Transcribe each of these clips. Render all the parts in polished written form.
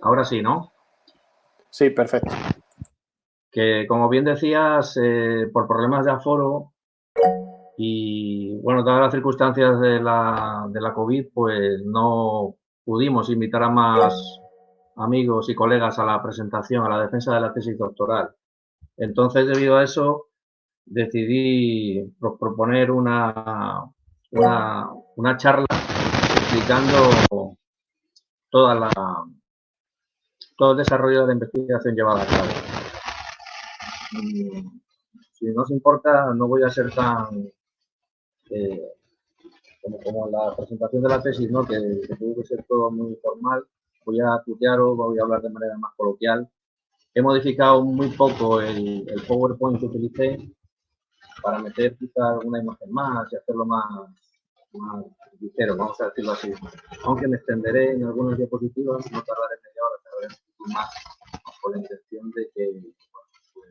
Ahora sí, ¿no? Sí, perfecto. Que como bien decías, por problemas de aforo y, bueno, dadas las circunstancias de la COVID, pues no pudimos invitar a más amigos y colegas a la presentación, a la defensa de la tesis doctoral. Entonces, debido a eso, decidí proponer una charla explicando todo el desarrollo de la investigación llevada a cabo. Si no os importa, no voy a ser tan como la presentación de la tesis, ¿no? que tuvo que ser todo muy formal. Voy a tutearos, voy a hablar de manera más coloquial. He modificado muy poco el PowerPoint que utilicé para meter quizá alguna imagen más y hacerlo más ligero, vamos a decirlo así. Aunque me extenderé en algunas diapositivas, no tardaré media hora, tardaré un poquito más, con la intención de que pues,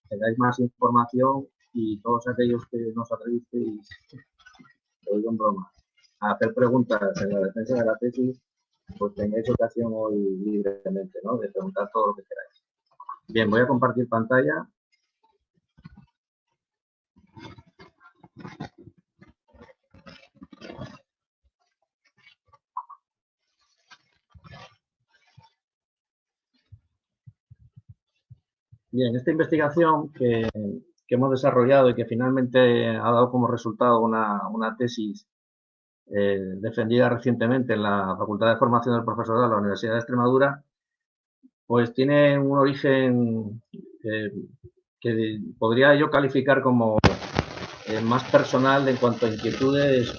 tengáis más información y todos aquellos que nos atrevisteis, lo digo en broma, a hacer preguntas en la defensa de la tesis, pues tengáis ocasión hoy libremente, ¿no? De preguntar todo lo que queráis. Bien, voy a compartir pantalla. Bien, esta investigación que hemos desarrollado y que finalmente ha dado como resultado una tesis defendida recientemente en la Facultad de Formación del Profesorado de la Universidad de Extremadura, pues tiene un origen que podría yo calificar como más personal en cuanto a inquietudes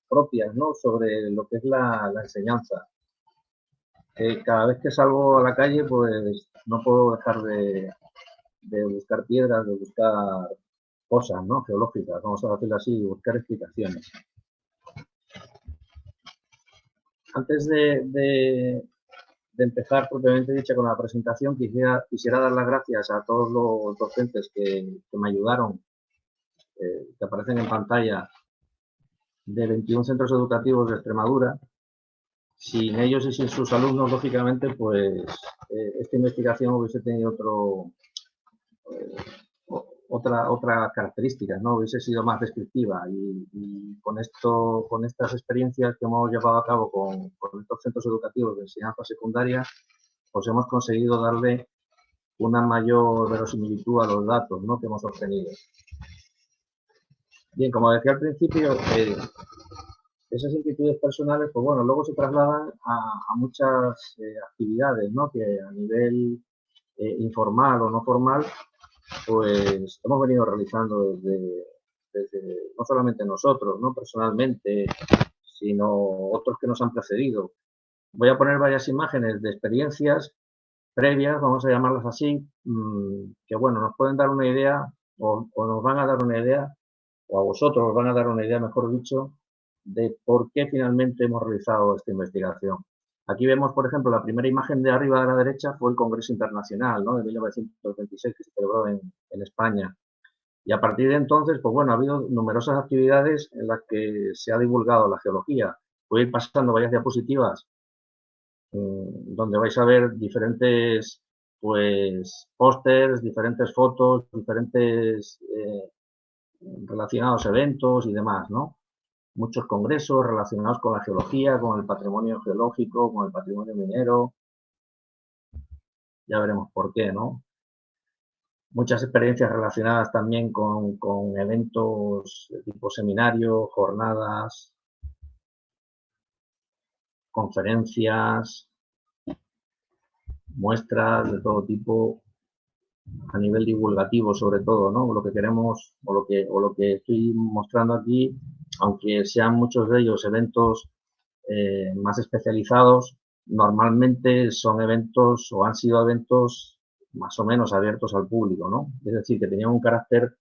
propias, ¿no? Sobre lo que es la enseñanza. Cada vez que salgo a la calle, pues no puedo dejar de buscar piedras, de buscar cosas, ¿no? Geológicas, vamos a decirlo así, buscar explicaciones. Antes de empezar propiamente dicha con la presentación, quisiera dar las gracias a todos los docentes que me ayudaron, que aparecen en pantalla, de 21 centros educativos de Extremadura. Sin ellos y sin sus alumnos, lógicamente, pues esta investigación hubiese tenido otras características, ¿no? Hubiese sido más descriptiva y con estas experiencias que hemos llevado a cabo con estos centros educativos de enseñanza secundaria, pues hemos conseguido darle una mayor verosimilitud a los datos, ¿no? Que hemos obtenido. Bien, como decía al principio, esas inquietudes personales, pues bueno, luego se trasladan a muchas actividades, ¿no? Que a nivel informal o no formal, pues hemos venido realizando desde no solamente nosotros, ¿no? Personalmente, sino otros que nos han precedido. Voy a poner varias imágenes de experiencias previas, vamos a llamarlas así, que bueno, nos pueden dar una idea o nos van a dar una idea, o a vosotros os van a dar una idea, mejor dicho, de por qué finalmente hemos realizado esta investigación. Aquí vemos, por ejemplo, la primera imagen de arriba a la derecha fue el Congreso Internacional, ¿no? De 1926, que se celebró en España. Y a partir de entonces, pues bueno, ha habido numerosas actividades en las que se ha divulgado la geología. Voy a ir pasando varias diapositivas donde vais a ver diferentes pues pósters, diferentes fotos, diferentes relacionados eventos y demás, ¿no? Muchos congresos relacionados con la geología, con el patrimonio geológico, con el patrimonio minero. Ya veremos por qué, ¿no? Muchas experiencias relacionadas también con eventos de tipo seminario, jornadas, conferencias, muestras de todo tipo a nivel divulgativo sobre todo, ¿no? Lo que queremos o lo que estoy mostrando aquí, aunque sean muchos de ellos eventos más especializados, normalmente son eventos o han sido eventos más o menos abiertos al público, ¿no? Es decir, que tenían un carácter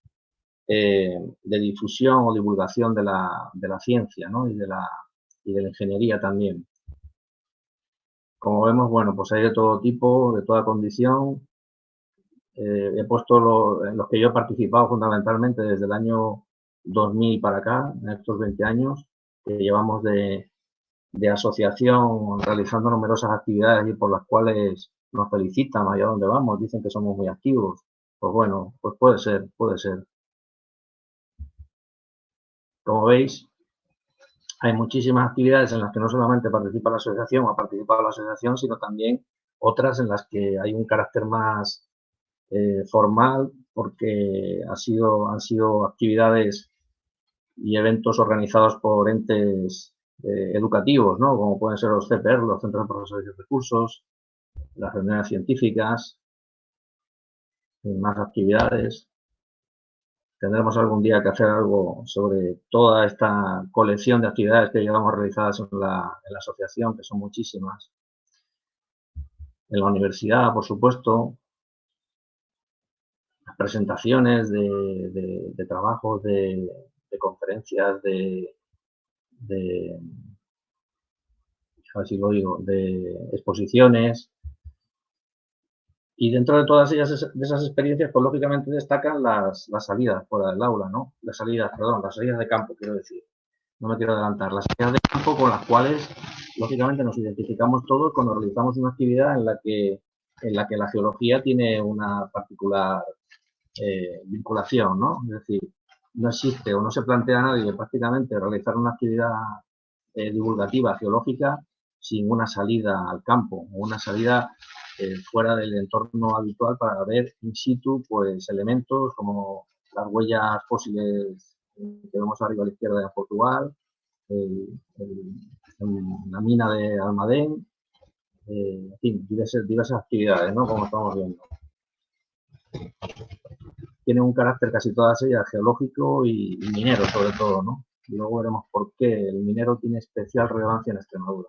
de difusión o divulgación de la ciencia, ¿no? Y de la ingeniería también. Como vemos, bueno, pues hay de todo tipo, de toda condición. He puesto en los que yo he participado fundamentalmente desde el año 2000 para acá, en estos 20 años que llevamos de asociación, realizando numerosas actividades y por las cuales nos felicitan allá donde vamos, dicen que somos muy activos. Pues bueno, pues puede ser, puede ser. Como veis, hay muchísimas actividades en las que no solamente participa la asociación o ha participado la asociación, sino también otras en las que hay un carácter más formal, porque han sido actividades y eventos organizados por entes educativos, ¿no? Como pueden ser los CPR, los Centros de Profesores y Recursos, las reuniones científicas, más actividades. Tendremos algún día que hacer algo sobre toda esta colección de actividades que llevamos realizadas en la asociación, que son muchísimas. En la universidad, por supuesto, las presentaciones de trabajos, de conferencias, a ver si lo digo, de exposiciones. Y dentro de todas ellas, de esas experiencias, pues lógicamente destacan las salidas fuera del aula, ¿no? Las salidas de campo, quiero decir. No me quiero adelantar. Las salidas de campo con las cuales, lógicamente, nos identificamos todos cuando realizamos una actividad en la que la geología tiene una particular vinculación, ¿no? Es decir, no existe o no se plantea a nadie prácticamente realizar una actividad divulgativa geológica sin una salida al campo o una salida fuera del entorno habitual para ver in situ pues elementos como las huellas fósiles que vemos arriba a la izquierda de Portugal, la mina de Almadén, en fin, diversas actividades, ¿no? Como estamos viendo. Tienen un carácter casi todas ellas geológico y minero sobre todo, ¿no? Y luego veremos por qué el minero tiene especial relevancia en Extremadura.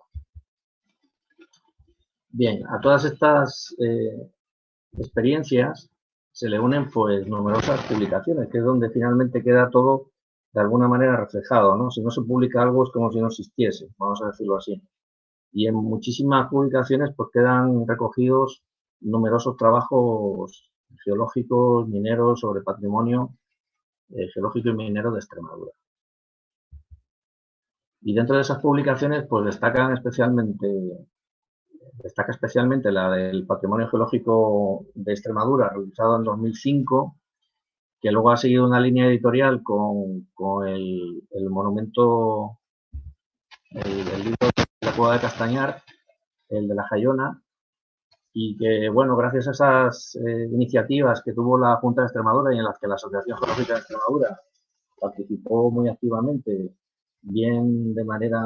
Bien, a todas estas experiencias se le unen pues numerosas publicaciones, que es donde finalmente queda todo de alguna manera reflejado, ¿no? Si no se publica algo es como si no existiese, vamos a decirlo así. Y en muchísimas publicaciones pues quedan recogidos numerosos trabajos geológicos, mineros, sobre patrimonio geológico y minero de Extremadura. Y dentro de esas publicaciones pues destaca especialmente la del patrimonio geológico de Extremadura, realizado en 2005, que luego ha seguido una línea editorial con el monumento, el libro de la Cueva de Castañar, el de la Jayona, y que, bueno, gracias a esas iniciativas que tuvo la Junta de Extremadura y en las que la Asociación Geológica de Extremadura participó muy activamente, bien de manera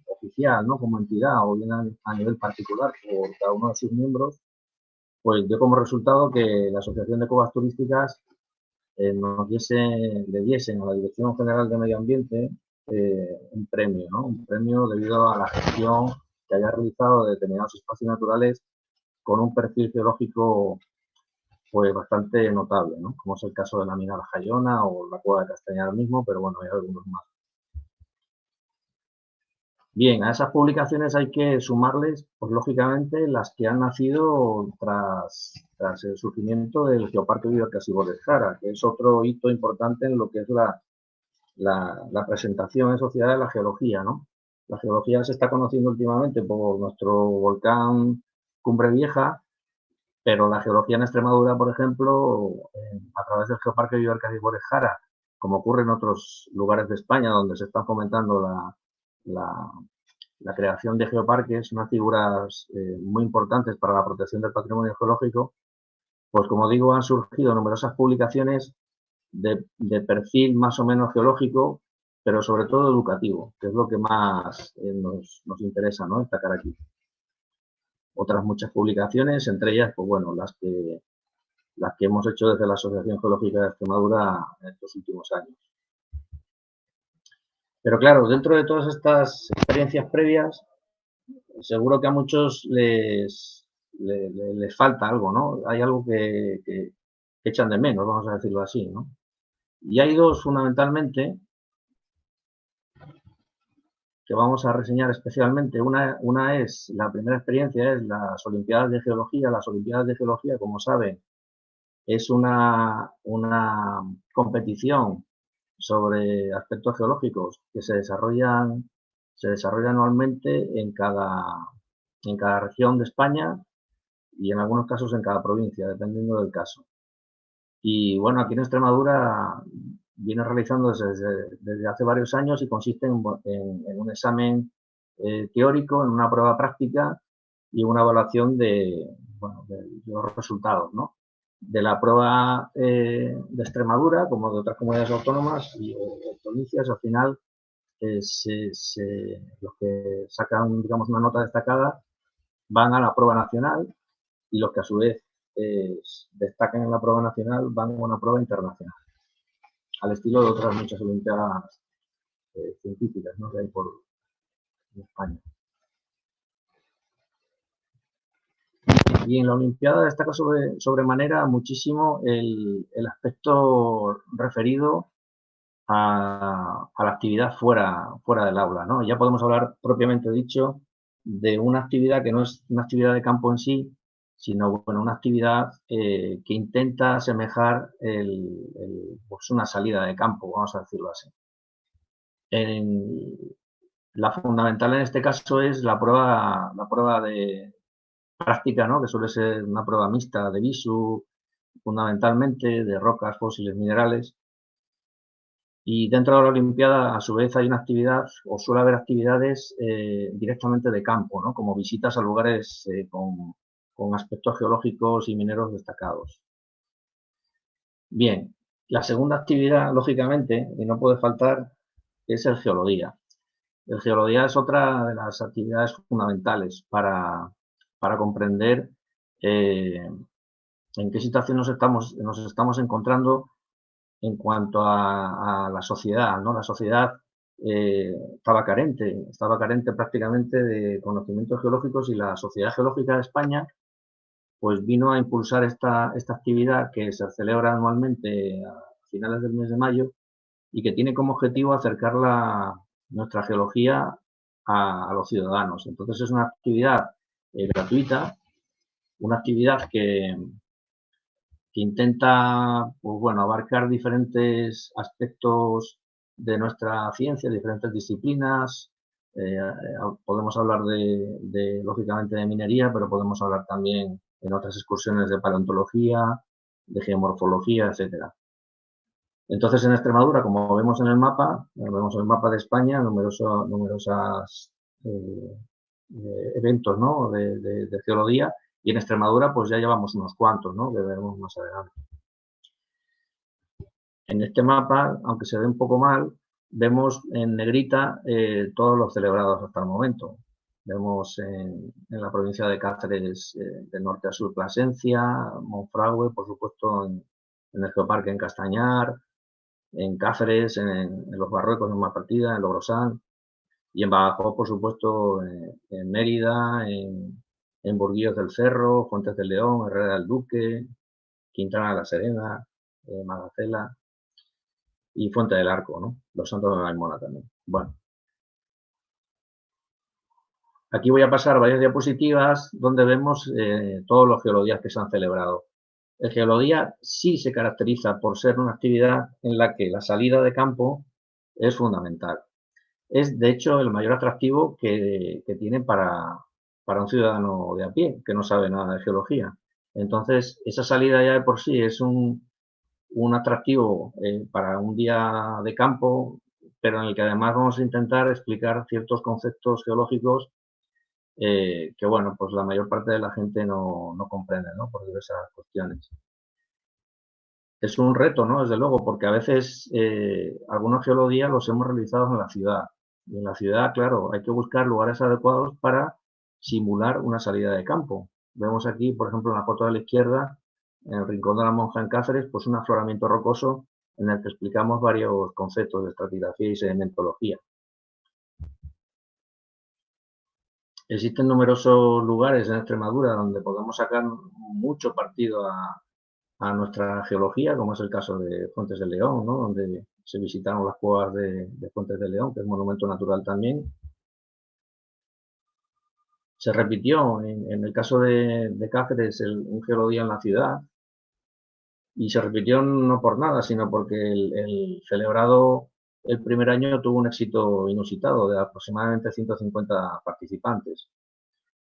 oficial, ¿no? Como entidad o bien a nivel particular por cada uno de sus miembros, pues dio como resultado que la Asociación de Cuevas Turísticas le diesen a la Dirección General de Medio Ambiente un premio, ¿no? Un premio debido a la gestión que haya realizado de determinados espacios naturales con un perfil geológico pues bastante notable, ¿no? Como es el caso de la mina de Jayona o la Cueva de Castañar mismo, pero bueno, hay algunos más. Bien, a esas publicaciones hay que sumarles, pues lógicamente, las que han nacido tras el surgimiento del Geoparque Biodiversidad de Jara, que es otro hito importante en lo que es la presentación en sociedad de la geología, ¿no? La geología se está conociendo últimamente por nuestro volcán Cumbre Vieja, pero la geología en Extremadura, por ejemplo, a través del Geoparque Biodiversidad de Jara, como ocurre en otros lugares de España donde se está fomentando la creación de geoparques, unas figuras muy importantes para la protección del patrimonio geológico, pues como digo, han surgido numerosas publicaciones de perfil más o menos geológico, pero sobre todo educativo, que es lo que más nos interesa, ¿no? Destacar aquí. Otras muchas publicaciones, entre ellas, pues bueno, las que hemos hecho desde la Asociación Geológica de Extremadura en estos últimos años. Pero claro, dentro de todas estas experiencias previas, seguro que a muchos les falta algo, ¿no? Hay algo que echan de menos, vamos a decirlo así, ¿no? Y hay dos fundamentalmente que vamos a reseñar especialmente. Una es, la primera experiencia es las Olimpiadas de Geología. Las Olimpiadas de Geología, como saben, es una competición sobre aspectos geológicos que se desarrollan anualmente en cada región de España y en algunos casos en cada provincia, dependiendo del caso. Y bueno, aquí en Extremadura viene realizándose desde hace varios años y consiste en un examen teórico, en una prueba práctica y una evaluación de los resultados, ¿no? De la prueba de Extremadura, como de otras comunidades autónomas y provincias, al final los que sacan, digamos, una nota destacada van a la prueba nacional y los que a su vez destacan en la prueba nacional van a una prueba internacional, al estilo de otras muchas olimpiadas científicas, ¿no?, que hay por España. Y en la Olimpiada destaca sobremanera muchísimo el aspecto referido a la actividad fuera del aula, ¿no? Ya podemos hablar, propiamente dicho, de una actividad que no es una actividad de campo en sí, sino bueno, una actividad que intenta asemejar pues una salida de campo, vamos a decirlo así. La fundamental en este caso es la prueba de práctica, ¿no?, que suele ser una prueba mixta de visu, fundamentalmente, de rocas, fósiles, minerales. Y dentro de la Olimpiada, a su vez, hay una actividad, o suele haber actividades directamente de campo, ¿no?, como visitas a lugares con aspectos geológicos y mineros destacados. Bien, la segunda actividad, lógicamente, y no puede faltar, es el geolodía. El geolodía es otra de las actividades fundamentales para comprender en qué situación nos estamos encontrando en cuanto a la sociedad, ¿no? La sociedad estaba carente prácticamente de conocimientos geológicos y la Sociedad Geológica de España pues vino a impulsar esta actividad que se celebra anualmente a finales del mes de mayo y que tiene como objetivo acercar nuestra geología a los ciudadanos. Entonces es una actividad gratuita, una actividad que intenta, pues bueno, abarcar diferentes aspectos de nuestra ciencia, diferentes disciplinas. Podemos hablar lógicamente, de minería, pero podemos hablar también en otras excursiones de paleontología, de geomorfología, etcétera. Entonces, en Extremadura, como vemos en el mapa de España, numerosos eventos, ¿no?, de geología, y en Extremadura pues ya llevamos unos cuantos, ¿no?, que veremos más adelante. En este mapa, aunque se ve un poco mal, vemos en negrita todos los celebrados hasta el momento. Vemos en la provincia de Cáceres, de norte a sur, Plasencia, Monfragüe, por supuesto, en el Geoparque en Castañar, en Cáceres, en Los Barruecos, en Malpartida, en Logrosán, y en Badajoz, por supuesto, en Mérida, en Burguillos del Cerro, Fuentes del León, Herrera del Duque, Quintana de la Serena, Magacela y Fuente del Arco, ¿no? Los Santos de Maimona también. Bueno. Aquí voy a pasar varias diapositivas donde vemos todos los geolodías que se han celebrado. El geolodía sí se caracteriza por ser una actividad en la que la salida de campo es fundamental. Es, de hecho, el mayor atractivo que tiene para un ciudadano de a pie, que no sabe nada de geología. Entonces, esa salida ya de por sí es un atractivo para un día de campo, pero en el que además vamos a intentar explicar ciertos conceptos geológicos que, bueno, pues la mayor parte de la gente no comprende, ¿no?, por diversas cuestiones. Es un reto, ¿no?, desde luego, porque a veces algunos geolodías los hemos realizado en la ciudad. Y en la ciudad, claro, hay que buscar lugares adecuados para simular una salida de campo. Vemos aquí, por ejemplo, en la foto de la izquierda, en el Rincón de la Monja en Cáceres, pues un afloramiento rocoso en el que explicamos varios conceptos de estratigrafía y sedimentología. Existen numerosos lugares en Extremadura donde podemos sacar mucho partido a nuestra geología, como es el caso de Fuentes del León, ¿no?, donde se visitaron las cuevas de Fuentes del León, que es monumento natural también. Se repitió en el caso de Cáceres un geolodía en la ciudad, Y se repitió no por nada, sino porque el celebrado el primer año tuvo un éxito inusitado de aproximadamente 150 participantes.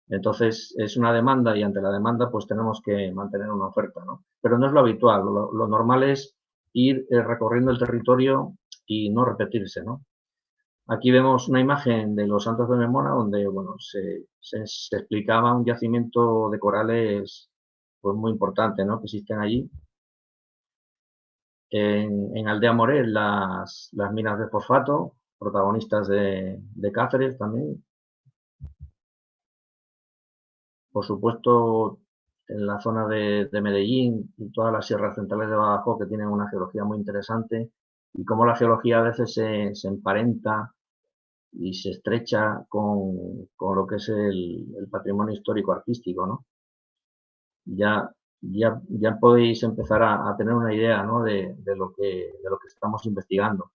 Entonces, es una demanda y ante la demanda pues tenemos que mantener una oferta, ¿no? Pero no es lo habitual, lo normal es ir recorriendo el territorio y no repetirse, ¿no? Aquí vemos una imagen de los Santos de Memona donde, bueno, se explicaba un yacimiento de corales pues muy importante, ¿no? Que existen allí. En Aldea Morel, las minas de fosfato, protagonistas de Cáceres también. Por supuesto, en la zona de Medellín y todas las sierras centrales de Badajoz, que tienen una geología muy interesante, y cómo la geología a veces se emparenta y se estrecha con lo que es el patrimonio histórico-artístico, ¿no? Ya podéis empezar a tener una idea, ¿no? de lo que estamos investigando.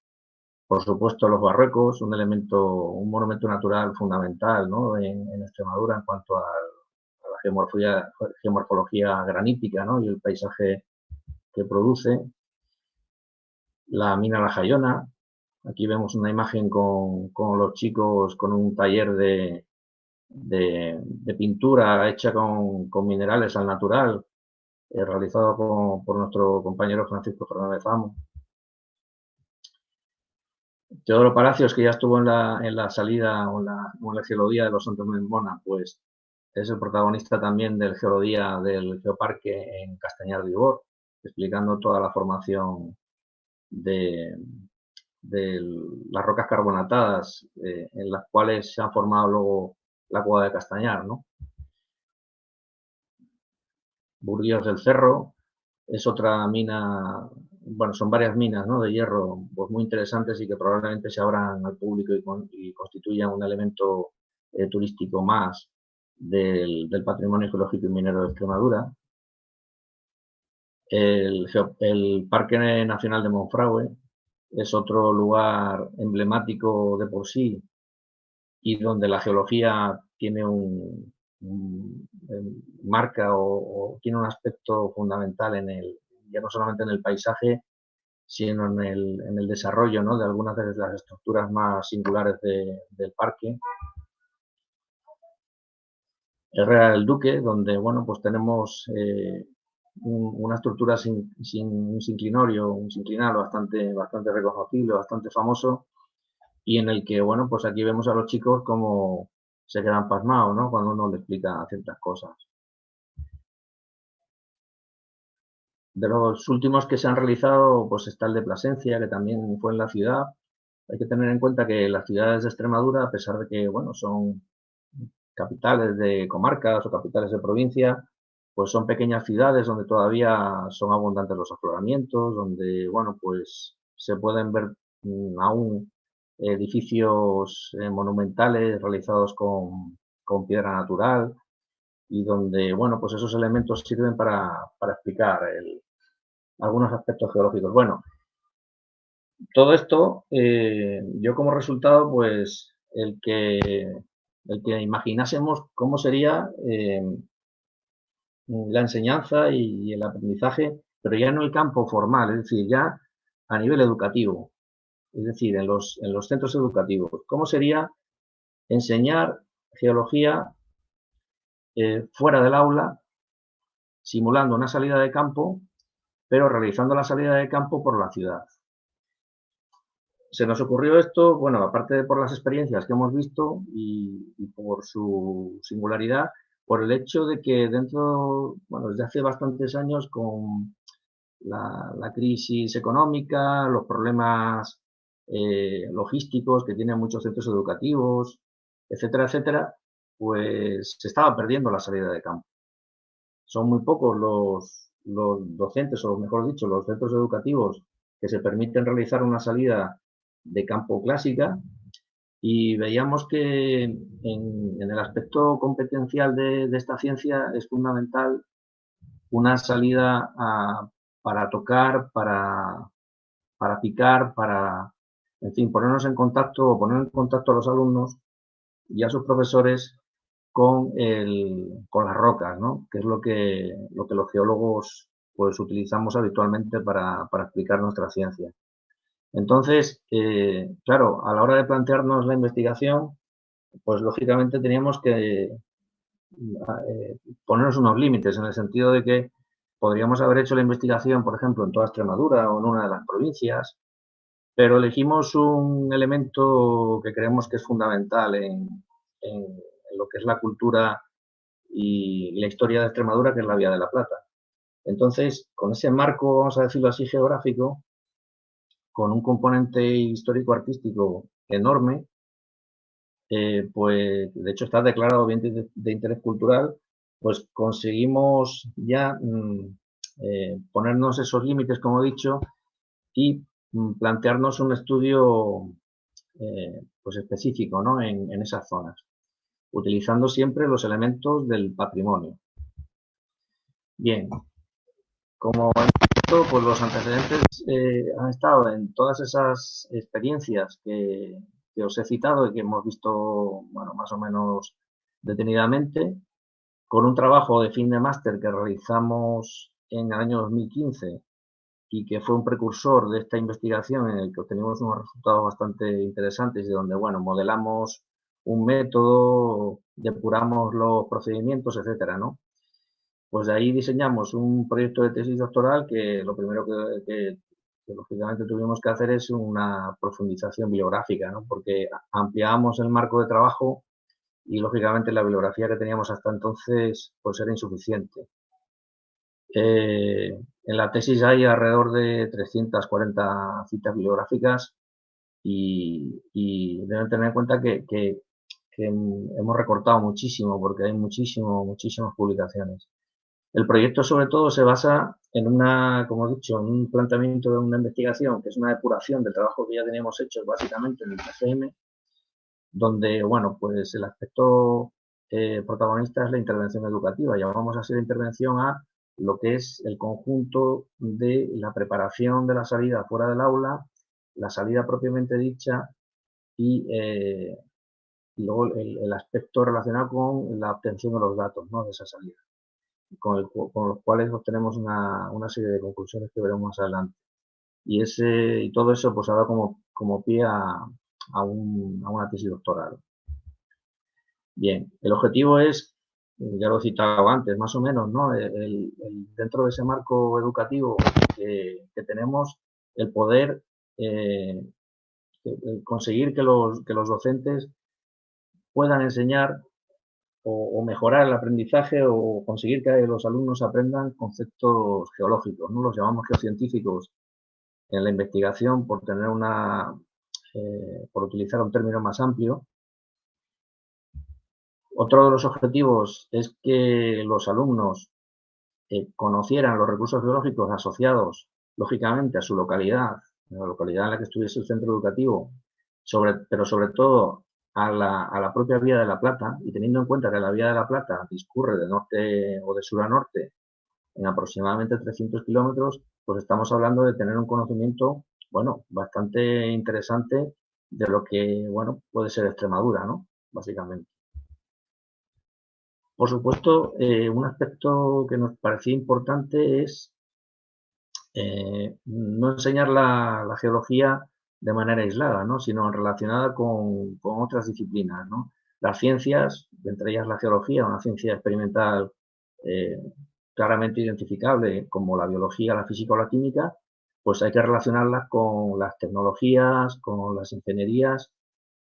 Por supuesto, los barruecos, un monumento natural fundamental, ¿no? en Extremadura en cuanto a la geomorfología granítica, ¿no? Y el paisaje que produce. La mina La Jayona. Aquí vemos una imagen con los chicos con un taller de pintura hecha con minerales al natural, realizado por nuestro compañero Francisco Fernández Amo. Teodoro Palacios, que ya estuvo en la salida o en la geología de los Santos de Memona, pues es el protagonista también del geología del Geoparque en Castañar de Ibor, explicando toda la formación de, de las rocas carbonatadas en las cuales se ha formado luego la cueva de Castañar, ¿no? Burguillos del Cerro es otra mina, bueno, son varias minas, ¿no? De hierro pues muy interesantes y que probablemente se abran al público y constituyan un elemento turístico más del patrimonio geológico y minero de Extremadura. El Parque Nacional de Monfragüe es otro lugar emblemático de por sí y donde la geología tiene marca o tiene un aspecto fundamental ya no solamente en el paisaje, sino en el desarrollo, ¿no? De algunas de las estructuras más singulares del parque. Herrera del Duque, donde, bueno, pues tenemos una estructura sin un sinclinorio, un sinclinal bastante reconocible, bastante famoso, y en el que, bueno, pues aquí vemos a los chicos como se quedan pasmados, ¿no? Cuando uno le explica ciertas cosas. De los últimos que se han realizado, pues está el de Plasencia, que también fue en la ciudad. Hay que tener en cuenta que las ciudades de Extremadura, a pesar de que, bueno, son capitales de comarcas o capitales de provincia, pues son pequeñas ciudades donde todavía son abundantes los afloramientos, donde, bueno, pues se pueden ver aún edificios monumentales realizados con piedra natural y donde, bueno, pues esos elementos sirven para explicar algunos aspectos geológicos. Bueno, todo esto, yo como resultado, pues el que imaginásemos cómo sería la enseñanza y el aprendizaje, pero ya no el campo formal, es decir, ya a nivel educativo, es decir, en los centros educativos. ¿Cómo sería enseñar geología fuera del aula, simulando una salida de campo, pero realizando la salida de campo por la ciudad? Se nos ocurrió esto, bueno, aparte de por las experiencias que hemos visto y por su singularidad, por el hecho de que bueno, desde hace bastantes años con la crisis económica, los problemas logísticos que tienen muchos centros educativos, etcétera, etcétera, pues se estaba perdiendo la salida de campo. Son muy pocos los docentes, o mejor dicho, los centros educativos que se permiten realizar una salida de campo clásica y veíamos que en el aspecto competencial de esta ciencia es fundamental una salida para tocar, para picar, en fin, ponernos en contacto o poner en contacto a los alumnos y a sus profesores con las rocas, ¿no? Que es lo que los geólogos pues utilizamos habitualmente para explicar nuestra ciencia. Entonces, claro, a la hora de plantearnos la investigación, pues lógicamente teníamos que ponernos unos límites, en el sentido de que podríamos haber hecho la investigación, por ejemplo, en toda Extremadura o en una de las provincias, pero elegimos un elemento que creemos que es fundamental en lo que es la cultura y la historia de Extremadura, que es la Vía de la Plata. Entonces, con ese marco, vamos a decirlo así, geográfico, con un componente histórico-artístico enorme, pues de hecho está declarado bien de interés cultural, pues conseguimos ya ponernos esos límites, como he dicho, y plantearnos un estudio pues específico, ¿no? en esas zonas, utilizando siempre los elementos del patrimonio. Bien, como hemos visto, pues los antecedentes han estado en todas esas experiencias que os he citado y que hemos visto, bueno, más o menos detenidamente, con un trabajo de fin de máster que realizamos en el año 2015 y que fue un precursor de esta investigación, en el que obtenimos unos resultados bastante interesantes y donde, bueno, modelamos un método, depuramos los procedimientos, etcétera, ¿no? Pues de ahí diseñamos un proyecto de tesis doctoral que lo primero que lógicamente tuvimos que hacer es una profundización bibliográfica, ¿no? Porque ampliábamos el marco de trabajo y lógicamente la bibliografía que teníamos hasta entonces pues era insuficiente. En la tesis hay alrededor de 340 citas bibliográficas y deben tener en cuenta que hemos recortado muchísimo porque hay muchísimas publicaciones. El proyecto sobre todo se basa en una, como he dicho, en un planteamiento de una investigación que es una depuración del trabajo que ya teníamos hecho básicamente en el TGM, donde, bueno, pues el aspecto protagonista es la intervención educativa. Llamamos así la intervención a lo que es el conjunto de la preparación de la salida fuera del aula, la salida propiamente dicha y luego el aspecto relacionado con la obtención de los datos, ¿no? De esa salida, con los cuales obtenemos una serie de conclusiones que veremos más adelante. Y todo eso pues ha dado como pie a una tesis doctoral. Bien, el objetivo es, ya lo he citado antes, más o menos, ¿no? Dentro de ese marco educativo que tenemos, el poder conseguir que los docentes puedan enseñar o mejorar el aprendizaje o conseguir que los alumnos aprendan conceptos geológicos, ¿no? Los llamamos geocientíficos en la investigación por tener por utilizar un término más amplio. Otro de los objetivos es que los alumnos conocieran los recursos geológicos asociados, lógicamente, a su localidad, a la localidad en la que estuviese el centro educativo, pero sobre todo a la propia Vía de la Plata, y teniendo en cuenta que la Vía de la Plata discurre de norte o de sur a norte en aproximadamente 300 kilómetros, pues estamos hablando de tener un conocimiento, bueno, bastante interesante de lo que, bueno, puede ser Extremadura, ¿no? Básicamente. Por supuesto, un aspecto que nos parecía importante es no enseñar la geología de manera aislada, ¿no? Sino relacionada con otras disciplinas, ¿no? Las ciencias, entre ellas la geología, una ciencia experimental eh, claramente identificable como la biología, la física o la química, pues hay que relacionarlas con las tecnologías, con las ingenierías,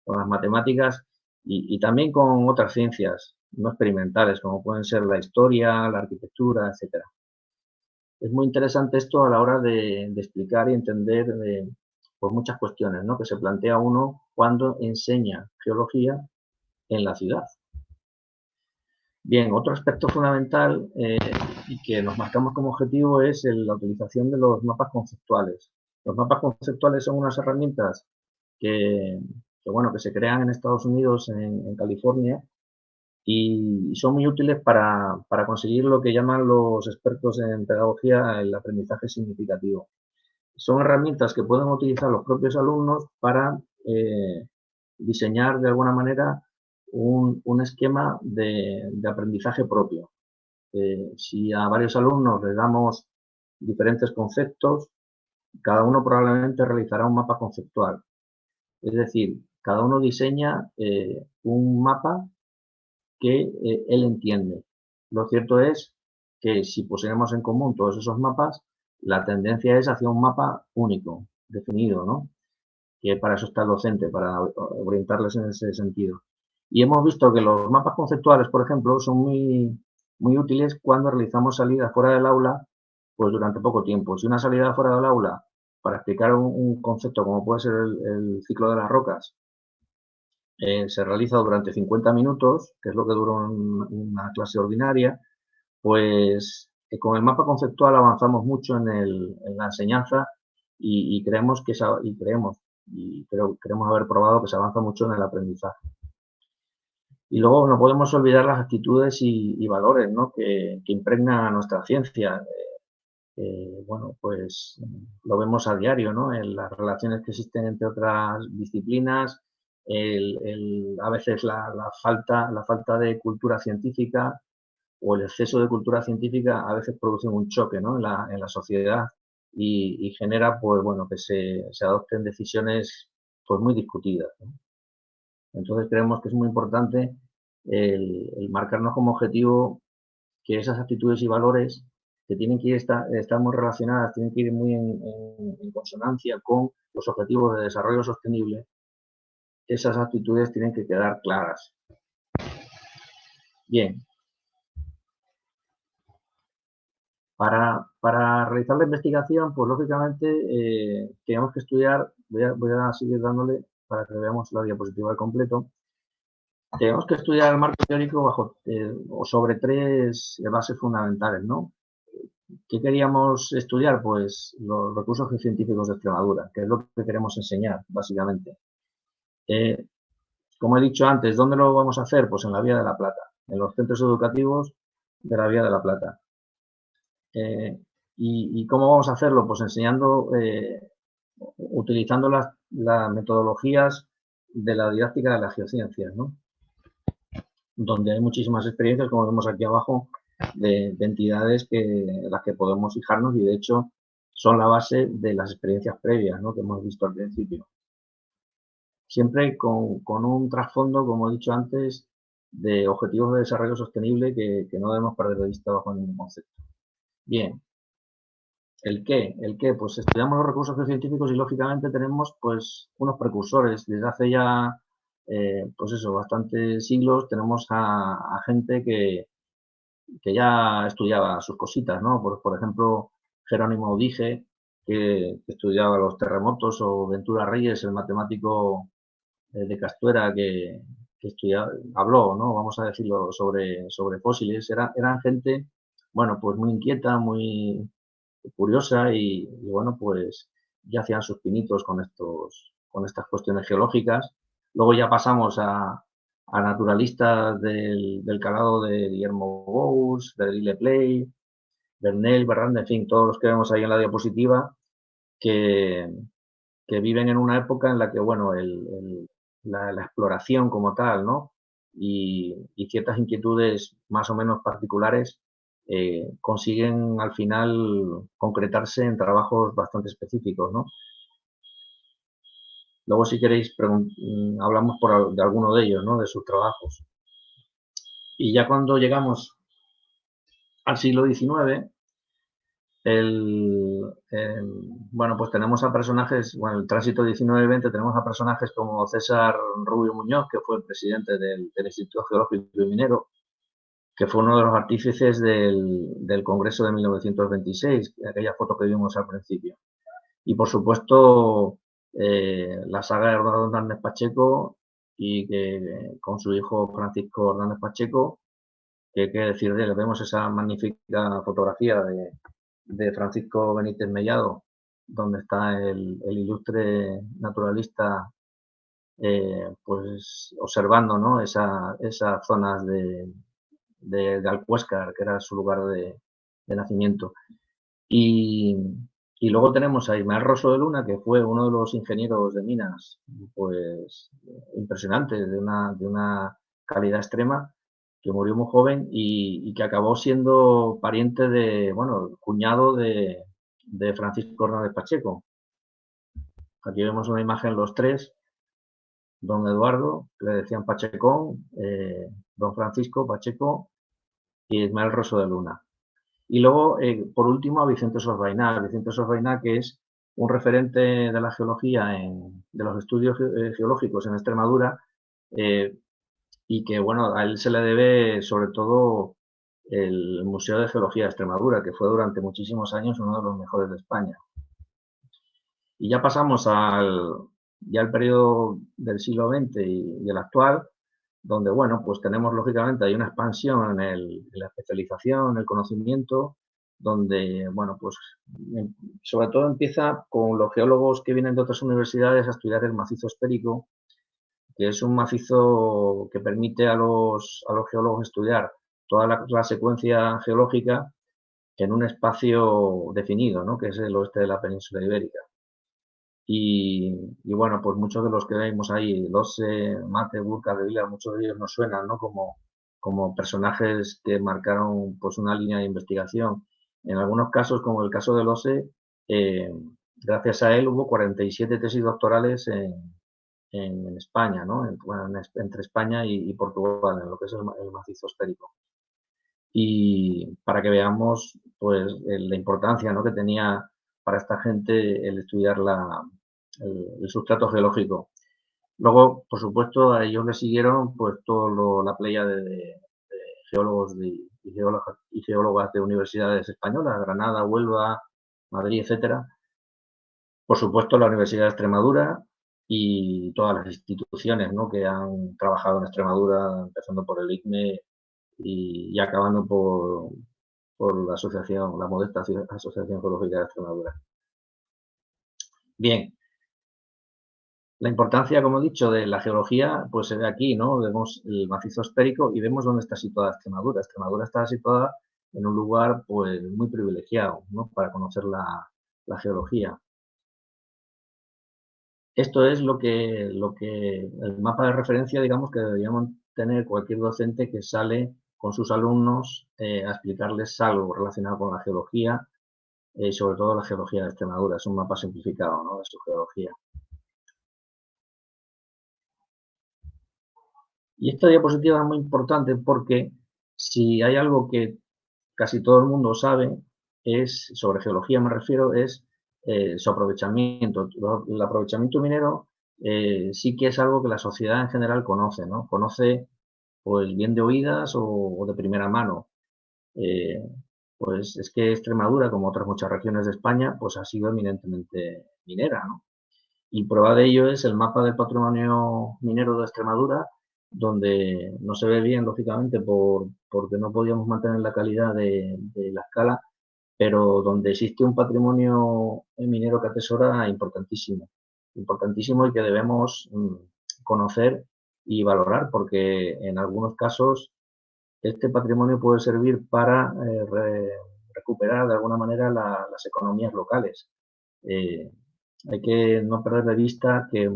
con las matemáticas y también con otras ciencias no experimentales, como pueden ser la historia, la arquitectura, etcétera. Es muy interesante esto a la hora de explicar y entender por muchas cuestiones, ¿no? Que se plantea uno cuando enseña geología en la ciudad. Bien, otro aspecto fundamental y que nos marcamos como objetivo es la utilización de los mapas conceptuales. Los mapas conceptuales son unas herramientas bueno, que se crean en Estados Unidos, en California, y son muy útiles para conseguir lo que llaman los expertos en pedagogía el aprendizaje significativo. Son herramientas que pueden utilizar los propios alumnos para diseñar de alguna manera un esquema de aprendizaje propio. Si a varios alumnos les damos diferentes conceptos, cada uno probablemente realizará un mapa conceptual. Es decir, cada uno diseña un mapa que él entiende. Lo cierto es que si pusiéramos en común todos esos mapas, la tendencia es hacia un mapa único, definido, ¿no? Que para eso está el docente, para orientarles en ese sentido. Y hemos visto que los mapas conceptuales, por ejemplo, son muy útiles cuando realizamos salidas fuera del aula, pues durante poco tiempo. Si una salida fuera del aula para explicar un concepto como puede ser el ciclo de las rocas, se realiza durante 50 minutos, que es lo que dura una clase ordinaria, pues con el mapa conceptual avanzamos mucho en la enseñanza y creemos pero queremos haber probado que se avanza mucho en el aprendizaje. Y luego no podemos olvidar las actitudes y valores, ¿no? que impregnan a nuestra ciencia. Bueno, pues lo vemos a diario, ¿no? En las relaciones que existen entre otras disciplinas, a veces la falta de cultura científica o el exceso de cultura científica a veces producen un choque, ¿no? en la sociedad y genera, pues bueno, que se adopten decisiones pues muy discutidas, ¿no? Entonces creemos que es muy importante el marcarnos como objetivo que esas actitudes y valores que tienen que estar muy relacionadas, tienen que ir muy en consonancia con los objetivos de desarrollo sostenible, esas actitudes tienen que quedar claras. Bien. Para realizar la investigación, pues lógicamente tenemos que estudiar, voy a seguir dándole para que veamos la diapositiva al completo. Tenemos que estudiar el marco teórico o sobre tres bases fundamentales, ¿no? ¿Qué queríamos estudiar? Pues los recursos científicos de Extremadura, que es lo que queremos enseñar, básicamente. Como he dicho antes, ¿dónde lo vamos a hacer? Pues en la Vía de la Plata, en los centros educativos de la Vía de la Plata. ¿Y cómo vamos a hacerlo? Pues enseñando, utilizando las metodologías de la didáctica de las geociencias, ¿no? Donde hay muchísimas experiencias, como vemos aquí abajo, de entidades las que podemos fijarnos y de hecho son la base de las experiencias previas, ¿no? Que hemos visto al principio. Siempre con un trasfondo, como he dicho antes, de objetivos de desarrollo sostenible que no debemos perder de vista bajo ningún concepto. Bien. ¿El qué? Pues estudiamos los recursos científicos y lógicamente tenemos pues unos precursores. Desde hace ya, pues eso, bastantes siglos tenemos a gente que ya estudiaba sus cositas, ¿no? Por ejemplo, Jerónimo Audige, que estudiaba los terremotos, o Ventura Reyes, el matemático de Castuera, que habló, ¿no? Vamos a decirlo, sobre fósiles. Eran gente, bueno, pues muy inquieta, muy curiosa y bueno, pues ya hacían sus pinitos con estas cuestiones geológicas. Luego ya pasamos a naturalistas del calado de Guillermo Bous, de Lille Play, Bernal, Berrand, en fin, todos los que vemos ahí en la diapositiva, que viven en una época en la que, bueno, la exploración como tal, ¿no? Y ciertas inquietudes más o menos particulares consiguen al final concretarse en trabajos bastante específicos, ¿no? Luego, si queréis, hablamos de alguno de ellos, ¿no? De sus trabajos. Y ya cuando llegamos al siglo XIX, bueno, pues tenemos a personajes, bueno, el tránsito 19-20, tenemos a personajes como César Rubio Muñoz, que fue el presidente del Instituto Geológico y Minero, que fue uno de los artífices del Congreso de 1926, aquella foto que vimos al principio. Y por supuesto, la saga de Hernando Hernández Pacheco, y que con su hijo Francisco Hernández Pacheco, que hay que decir de él, vemos esa magnífica fotografía de Francisco Benítez Mellado, donde está el ilustre naturalista pues observando, ¿no? esas zonas de Alcuéscar, que era su lugar de nacimiento. Y luego tenemos a Ismael Rosso de Luna, que fue uno de los ingenieros de minas, pues impresionante, de una calidad extrema, que murió muy joven y que acabó siendo pariente bueno, cuñado de de Francisco Hernández Pacheco. Aquí vemos una imagen los tres, don Eduardo, que le decían Pachecón, don Francisco Pacheco y Ismael Rosso de Luna. Y luego, por último, a Vicente Sorbaina. Vicente Sorbaina, que es un referente de la geología, de los estudios geológicos en Extremadura, y que, bueno, a él se le debe sobre todo el Museo de Geología de Extremadura, que fue durante muchísimos años uno de los mejores de España. Y ya pasamos al periodo del siglo XX y el actual, donde, bueno, pues tenemos lógicamente, hay una expansión en la especialización, en el conocimiento, donde, bueno, pues sobre todo empieza con los geólogos que vienen de otras universidades a estudiar el macizo esférico, que es un macizo que permite a los geólogos estudiar toda la secuencia geológica en un espacio definido, ¿no? Que es el oeste de la península ibérica. Y bueno, pues muchos de los que vemos ahí, Losse, Mate, Burka, de Vila, muchos de ellos nos suenan, ¿no? Como personajes que marcaron pues una línea de investigación. En algunos casos, como el caso de Losse, gracias a él hubo 47 tesis doctorales en España, ¿no? Entre España y Portugal, en lo que es el macizo esférico. Y para que veamos pues la importancia, ¿no? que tenía para esta gente el estudiar el sustrato geológico. Luego, por supuesto, a ellos le siguieron pues la playa de geólogos y geólogas de universidades españolas, Granada, Huelva, Madrid, etcétera. Por supuesto, la Universidad de Extremadura y todas las instituciones, ¿no? que han trabajado en Extremadura, empezando por el ICME y acabando por la asociación, la modesta Asociación Geológica de Extremadura. Bien, la importancia, como he dicho, de la geología, pues se ve aquí, ¿no? Vemos el macizo esférico y vemos dónde está situada Extremadura. Extremadura está situada en un lugar, pues, muy privilegiado, ¿no? Para conocer la geología. Esto es lo que el mapa de referencia, digamos, que deberíamos tener cualquier docente que sale con sus alumnos a explicarles algo relacionado con la geología, sobre todo la geología de Extremadura. Es un mapa simplificado, ¿no? de su geología. Y esta diapositiva es muy importante porque si hay algo que casi todo el mundo sabe, sobre geología me refiero, es su aprovechamiento. El aprovechamiento minero sí que es algo que la sociedad en general conoce, ¿no? Conoce pues bien de oídas o de primera mano. Pues es que Extremadura, como otras muchas regiones de España, pues ha sido eminentemente minera, ¿no? Y prueba de ello es el mapa del patrimonio minero de Extremadura, donde no se ve bien, lógicamente, porque no podíamos mantener la calidad de la escala, pero donde existe un patrimonio minero que atesora importantísimo, importantísimo y que debemos conocer y valorar, porque en algunos casos este patrimonio puede servir para recuperar de alguna manera las economías locales. Hay que no perder de vista que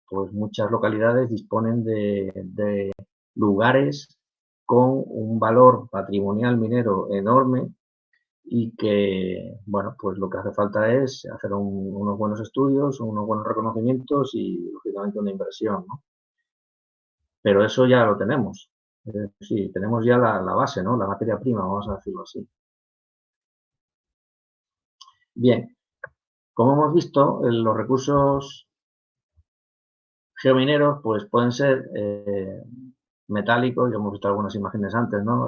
pues, muchas localidades disponen de lugares con un valor patrimonial minero enorme y que, bueno, pues lo que hace falta es hacer unos buenos estudios, unos buenos reconocimientos y, lógicamente, una inversión, ¿no? Pero eso ya lo tenemos. Sí, tenemos ya la base, ¿no? La materia prima, vamos a decirlo así. Bien, como hemos visto, los recursos geomineros pues pueden ser metálicos, ya hemos visto algunas imágenes antes, ¿no?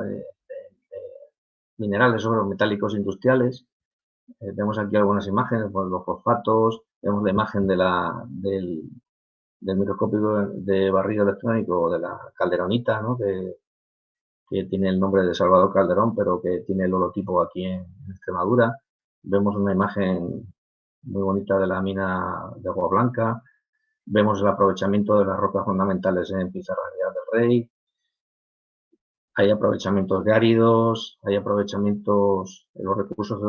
Minerales sobre los metálicos industriales. Vemos aquí algunas imágenes, pues, los fosfatos, vemos la imagen del microscopio de barrido electrónico de la calderonita, ¿no? que tiene el nombre de Salvador Calderón, pero que tiene el holotipo aquí en Extremadura. Vemos una imagen muy bonita de la mina de Agua Blanca. Vemos el aprovechamiento de las rocas fundamentales en Pizarra del Rey. Hay aprovechamientos de áridos, hay aprovechamientos, los recursos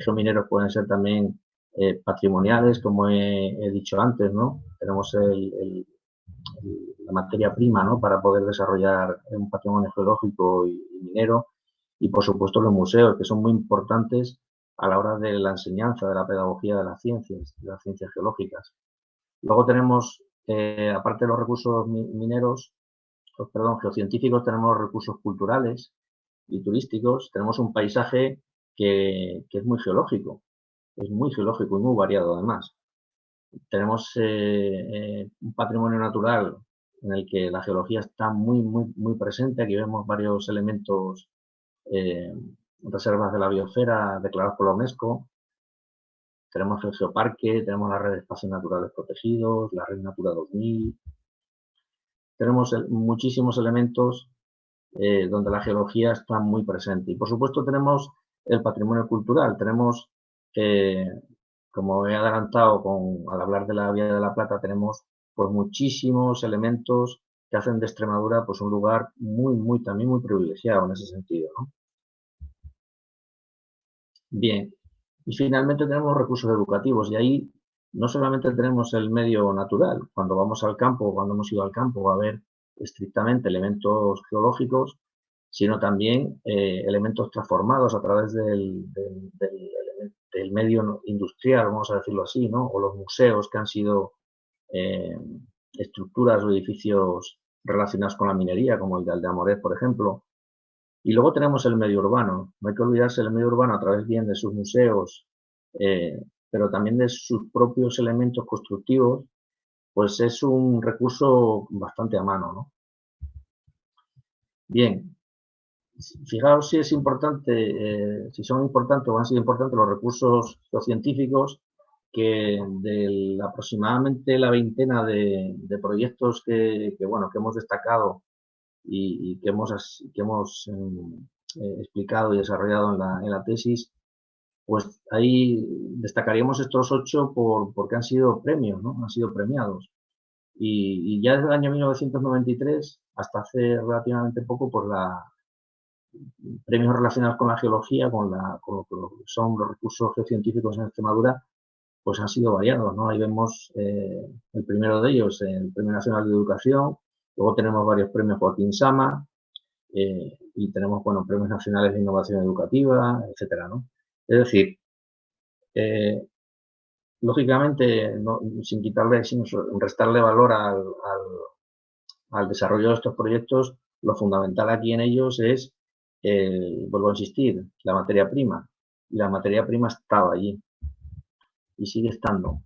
geomineros pueden ser también patrimoniales, como he dicho antes, ¿no? Tenemos la materia prima, ¿no? Para poder desarrollar un patrimonio geológico y minero. Y, por supuesto, los museos, que son muy importantes a la hora de la enseñanza, de la pedagogía de las ciencias geológicas. Luego tenemos, aparte de los recursos mineros, geocientíficos, tenemos recursos culturales y turísticos. Tenemos un paisaje que es muy geológico y muy variado además. Tenemos un patrimonio natural en el que la geología está muy presente. Aquí vemos varios elementos, reservas de la biosfera declaradas por la UNESCO. Tenemos el geoparque, tenemos la red de espacios naturales protegidos, la red Natura 2000. Tenemos muchísimos elementos donde la geología está muy presente. Y por supuesto tenemos el patrimonio cultural. Tenemos, como he adelantado al hablar de la Vía de la Plata, tenemos pues muchísimos elementos que hacen de Extremadura pues un lugar también muy privilegiado en ese sentido, ¿no? Bien, y finalmente tenemos recursos educativos y ahí no solamente tenemos el medio natural. Cuando vamos al campo, cuando hemos ido al campo, va a haber estrictamente elementos geológicos, sino también elementos transformados a través del medio industrial, vamos a decirlo así, ¿no? O los museos que han sido estructuras o edificios relacionados con la minería, como el de Aldeamoret, por ejemplo. Y luego tenemos el medio urbano. No hay que olvidarse del medio urbano a través bien de sus museos, pero también de sus propios elementos constructivos, pues es un recurso bastante a mano, ¿no? Bien, fijaos si es importante, si son importantes o han sido importantes los recursos científicos, que de aproximadamente la veintena de proyectos que hemos destacado y que hemos explicado y desarrollado en la tesis, pues ahí destacaríamos estos 8 porque han sido premios, ¿no? Han sido premiados. Y ya desde el año 1993 hasta hace relativamente poco, pues premios relacionados con la geología, con lo que son los recursos geocientíficos en Extremadura, pues han sido variados, ¿no? Ahí vemos el primero de ellos, el Premio Nacional de Educación. Luego tenemos varios premios Joaquín Sama, y tenemos, bueno, premios nacionales de innovación educativa, etcétera, ¿no? Es decir, lógicamente, sin restarle valor al desarrollo de estos proyectos, lo fundamental aquí en ellos es, vuelvo a insistir, la materia prima. Y la materia prima estaba allí y sigue estando.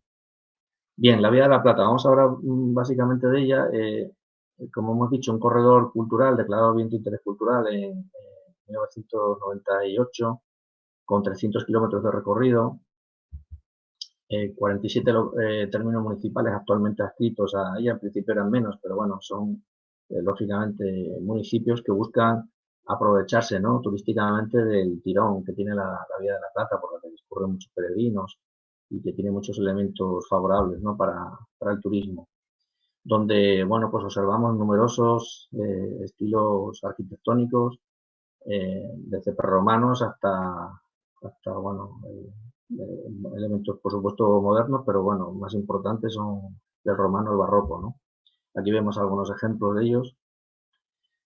Bien, la Vía de la Plata. Vamos a hablar básicamente de ella. Como hemos dicho, un corredor cultural declarado bien de interés cultural en 1998, con 300 kilómetros de recorrido, 47 términos municipales actualmente adscritos a ella. En principio eran menos, pero bueno, son lógicamente municipios que buscan aprovecharse, ¿no?, turísticamente del tirón que tiene la Vía de la Plata, por la que discurren muchos peregrinos y que tiene muchos elementos favorables, ¿no?, para el turismo, donde, bueno, pues observamos numerosos estilos arquitectónicos, desde prerromanos hasta bueno, elementos, por supuesto, modernos, pero bueno, más importantes son el romano, el barroco, ¿no? Aquí vemos algunos ejemplos de ellos.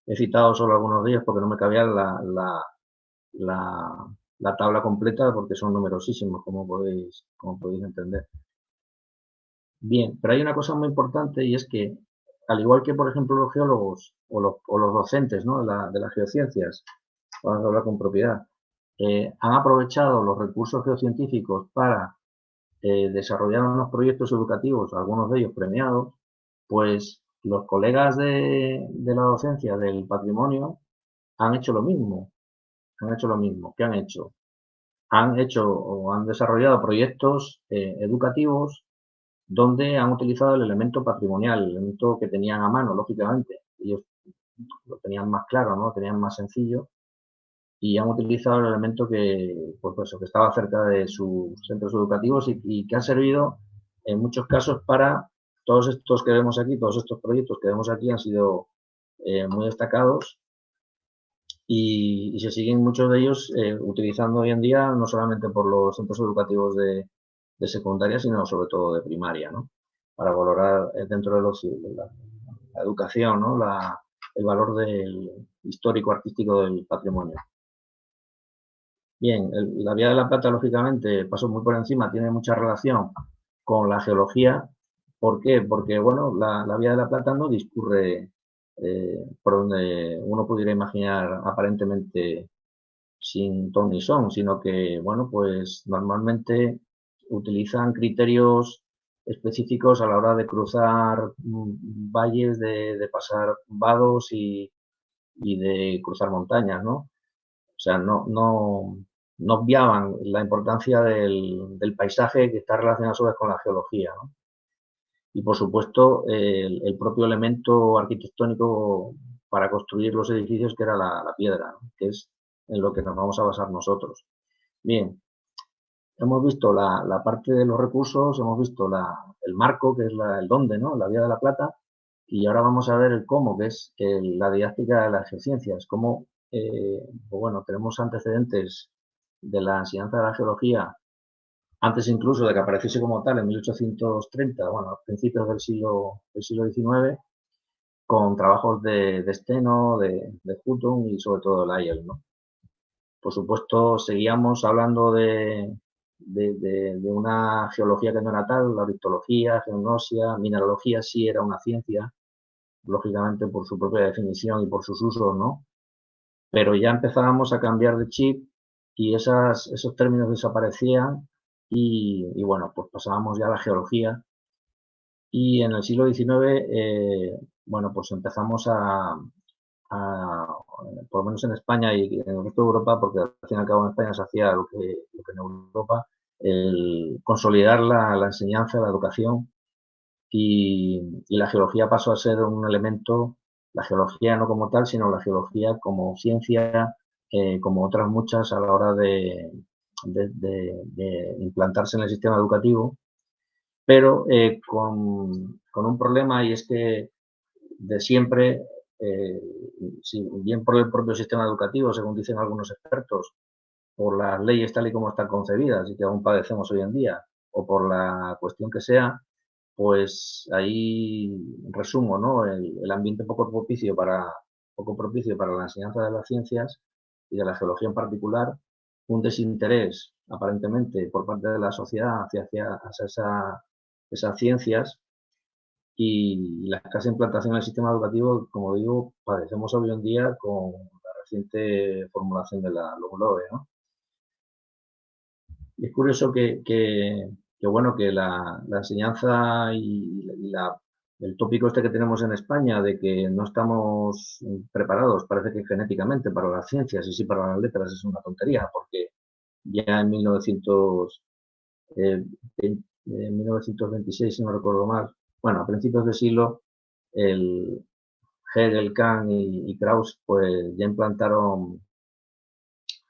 He citado solo algunos de ellos porque no me cabía la tabla completa, porque son numerosísimos, como podéis entender. Bien, pero hay una cosa muy importante, y es que, al igual que, por ejemplo, los geólogos o los docentes, ¿no?, de las geociencias, vamos a hablar con propiedad, han aprovechado los recursos geocientíficos para desarrollar unos proyectos educativos, algunos de ellos premiados, pues los colegas de la docencia del patrimonio han hecho lo mismo. ¿Qué han hecho? Han hecho o han desarrollado proyectos educativos donde han utilizado el elemento patrimonial, el elemento que tenían a mano, lógicamente. Ellos lo tenían más claro, ¿no?, lo tenían más sencillo, y han utilizado el elemento que, pues eso, que estaba cerca de sus centros educativos y que ha servido en muchos casos para todos estos que vemos aquí, todos estos proyectos que vemos aquí han sido muy destacados y se siguen muchos de ellos utilizando hoy en día, no solamente por los centros educativos de secundaria, sino sobre todo de primaria, ¿no?, para valorar dentro de la educación, ¿no?, el valor del histórico artístico del patrimonio. Bien, la Vía de la Plata, lógicamente, paso muy por encima, tiene mucha relación con la geología. ¿Por qué? Porque, bueno, la Vía de la Plata no discurre por donde uno pudiera imaginar aparentemente sin ton ni son, sino que, bueno, pues normalmente utilizan criterios específicos a la hora de cruzar valles, de pasar vados y de cruzar montañas, ¿no? O sea, no obviaban la importancia del paisaje que está relacionado a su vez con la geología, ¿no? Y por supuesto, el propio elemento arquitectónico para construir los edificios, que era la piedra, ¿no? Que es en lo que nos vamos a basar nosotros. Bien, hemos visto la parte de los recursos, hemos visto el marco, que es el dónde, ¿no? La Vía de la Plata, y ahora vamos a ver el cómo, que es la didáctica de las geociencias, cómo, pues bueno, tenemos antecedentes de la enseñanza de la geología, antes incluso de que apareciese como tal en 1830, bueno, a principios del siglo XIX, con trabajos de Steno, de Hutton y sobre todo de Lyell, ¿no? Por supuesto, seguíamos hablando de una geología que no era tal, la ornitología, geognosia, mineralogía sí era una ciencia, lógicamente por su propia definición y por sus usos, ¿no? Pero ya empezábamos a cambiar de chip y esos términos desaparecían bueno, pues pasábamos ya a la geología y en el siglo XIX, bueno, pues empezamos por lo menos en España y en el resto de Europa, porque al fin y al cabo en España se hacía lo que en Europa, el consolidar la enseñanza, la educación y la geología pasó a ser un elemento, la geología no como tal, sino la geología como ciencia, como otras muchas a la hora de implantarse en el sistema educativo, pero con un problema y es que de siempre, eh, si bien por el propio sistema educativo, según dicen algunos expertos, por las leyes tal y como están concebidas y que aún padecemos hoy en día, o por la cuestión que sea, pues ahí resumo, ¿no? El ambiente poco propicio para la enseñanza de las ciencias y de la geología en particular, un desinterés aparentemente por parte de la sociedad hacia esas ciencias y la escasa implantación del sistema educativo, como digo, padecemos hoy en día con la reciente formulación de la LOMLOE, ¿no? Y es curioso bueno, que la enseñanza el tópico este que tenemos en España de que no estamos preparados, parece que genéticamente, para las ciencias y sí para las letras es una tontería, porque ya en 1926, si no recuerdo mal, bueno, a principios del siglo, el Hegel, Kant y Krauss, pues ya implantaron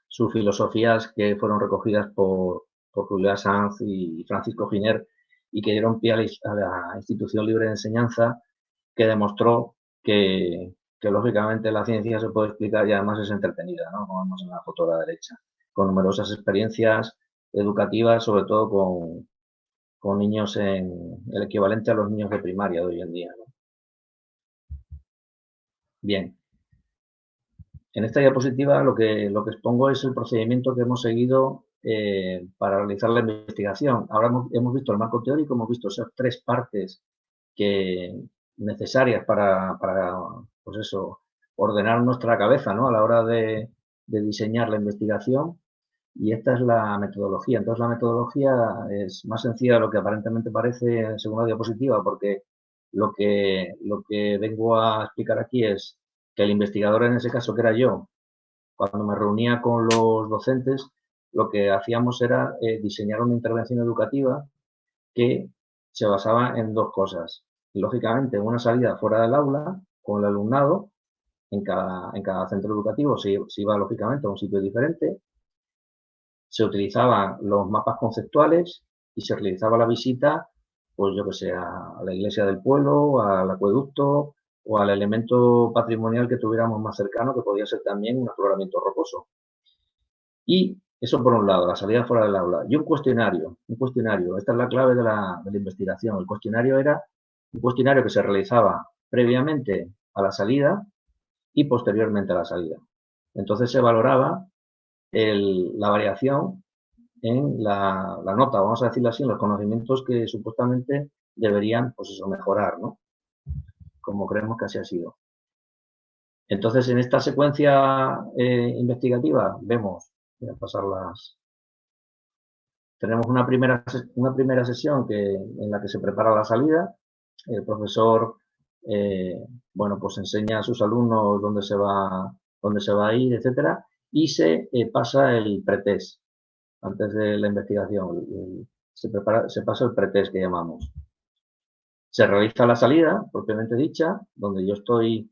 sus filosofías que fueron recogidas por Julián Sanz y Francisco Giner y que dieron pie a la institución libre de enseñanza que demostró que lógicamente la ciencia se puede explicar y además es entretenida, ¿no? Como vemos en la foto de la derecha, con numerosas experiencias educativas, sobre todo con niños en el equivalente a los niños de primaria de hoy en día, ¿no? Bien, en esta diapositiva lo que expongo es el procedimiento que hemos seguido para realizar la investigación. Ahora hemos visto el marco teórico, hemos visto esas tres partes necesarias para pues eso, ordenar nuestra cabeza, ¿no? A la hora de diseñar la investigación. Y esta es la metodología. Entonces, la metodología es más sencilla de lo que aparentemente parece en segunda diapositiva, porque lo que vengo a explicar aquí es que el investigador, en ese caso que era yo, cuando me reunía con los docentes, lo que hacíamos era diseñar una intervención educativa que se basaba en dos cosas. Lógicamente, una salida fuera del aula con el alumnado, en cada centro educativo se iba lógicamente a un sitio diferente, se utilizaban los mapas conceptuales y se realizaba la visita, pues yo que sé, a la iglesia del pueblo, al acueducto o al elemento patrimonial que tuviéramos más cercano, que podía ser también un afloramiento rocoso. Y eso por un lado, la salida fuera del aula. Y un cuestionario, esta es la clave de la investigación. El cuestionario era un cuestionario que se realizaba previamente a la salida y posteriormente a la salida. Entonces se valoraba la variación en la nota, vamos a decirlo así, en los conocimientos que supuestamente deberían, pues eso, mejorar, ¿no? Como creemos que así ha sido. Entonces, en esta secuencia investigativa vemos, voy a pasarlas. Tenemos una primera sesión en la que se prepara la salida. El profesor, bueno, pues enseña a sus alumnos dónde se va a ir, etcétera, y se pasa el pretest antes de la investigación. Se pasa el pretest que llamamos. Se realiza la salida, propiamente dicha, donde yo estoy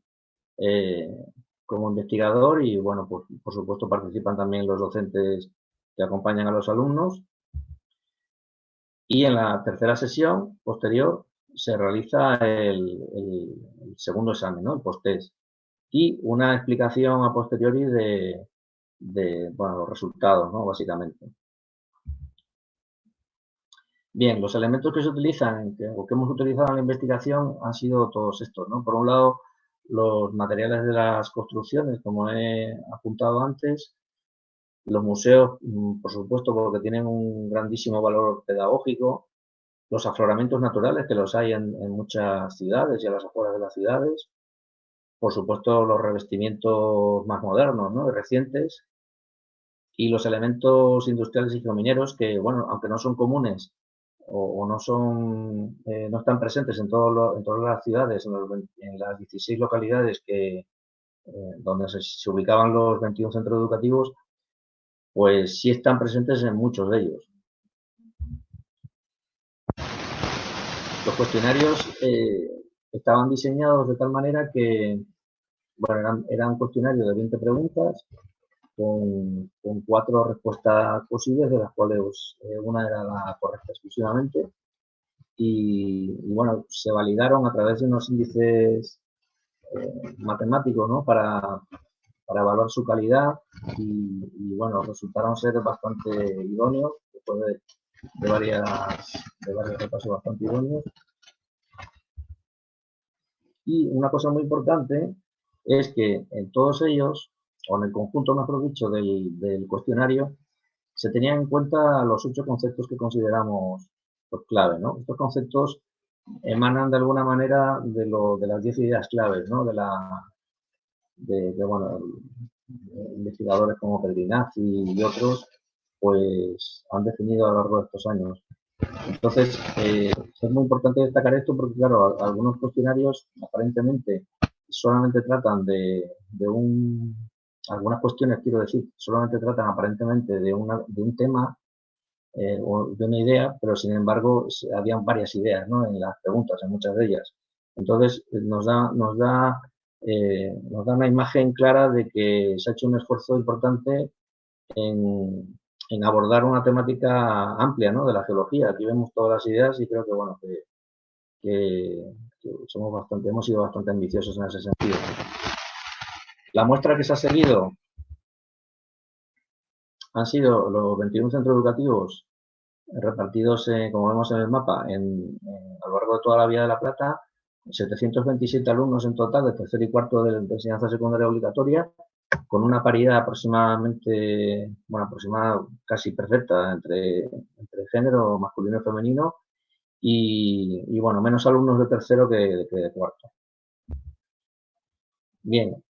como investigador y, bueno, pues, por supuesto participan también los docentes que acompañan a los alumnos. Y en la tercera sesión posterior se realiza el segundo examen, ¿no? El post-test. Y una explicación a posteriori de bueno, los resultados, ¿no? Básicamente. Bien, los elementos que se utilizan o que hemos utilizado en la investigación han sido todos estos, ¿no? Por un lado, los materiales de las construcciones, como he apuntado antes, los museos, por supuesto, porque tienen un grandísimo valor pedagógico, los afloramientos naturales, que los hay en muchas ciudades y a las afueras de las ciudades, por supuesto, los revestimientos más modernos, ¿no? Y recientes, y los elementos industriales y geomineros que, bueno, aunque no son comunes o no son, no están presentes en todas las ciudades, en las 16 localidades donde se ubicaban los 21 centros educativos, pues sí están presentes en muchos de ellos. Los cuestionarios estaban diseñados de tal manera que, bueno, eran cuestionarios de 20 preguntas con 4 respuestas posibles, de las cuales una era la correcta exclusivamente. Y, bueno, se validaron a través de unos índices matemáticos, ¿no? Para evaluar su calidad y, bueno, resultaron ser bastante idóneos, después de varios repasos bastante idóneos. Y una cosa muy importante es que en todos ellos, o en el conjunto, mejor dicho, del cuestionario, se tenían en cuenta los 8 conceptos que consideramos pues, clave, ¿no? Estos conceptos emanan de alguna manera de las 10 ideas claves, ¿no? Bueno, investigadores como Pellinazzi y otros, pues han definido a lo largo de estos años. Entonces, es muy importante destacar esto porque, claro, algunos cuestionarios aparentemente solamente tratan algunas cuestiones, quiero decir, solamente tratan aparentemente de un tema o de una idea, pero sin embargo habían varias ideas, ¿no? En las preguntas, en muchas de ellas. Entonces, nos da una imagen clara de que se ha hecho un esfuerzo importante en abordar una temática amplia, ¿no? De la geología. Aquí vemos todas las ideas y creo que, bueno, que hemos sido bastante ambiciosos en ese sentido. La muestra que se ha seguido han sido los 21 centros educativos repartidos, como vemos en el mapa, a lo largo de toda la Vía de la Plata, 727 alumnos en total de tercer y cuarto de enseñanza secundaria obligatoria, con una paridad aproximadamente, bueno, casi perfecta entre género masculino y femenino, y bueno, menos alumnos de tercero que de cuarto. Bien,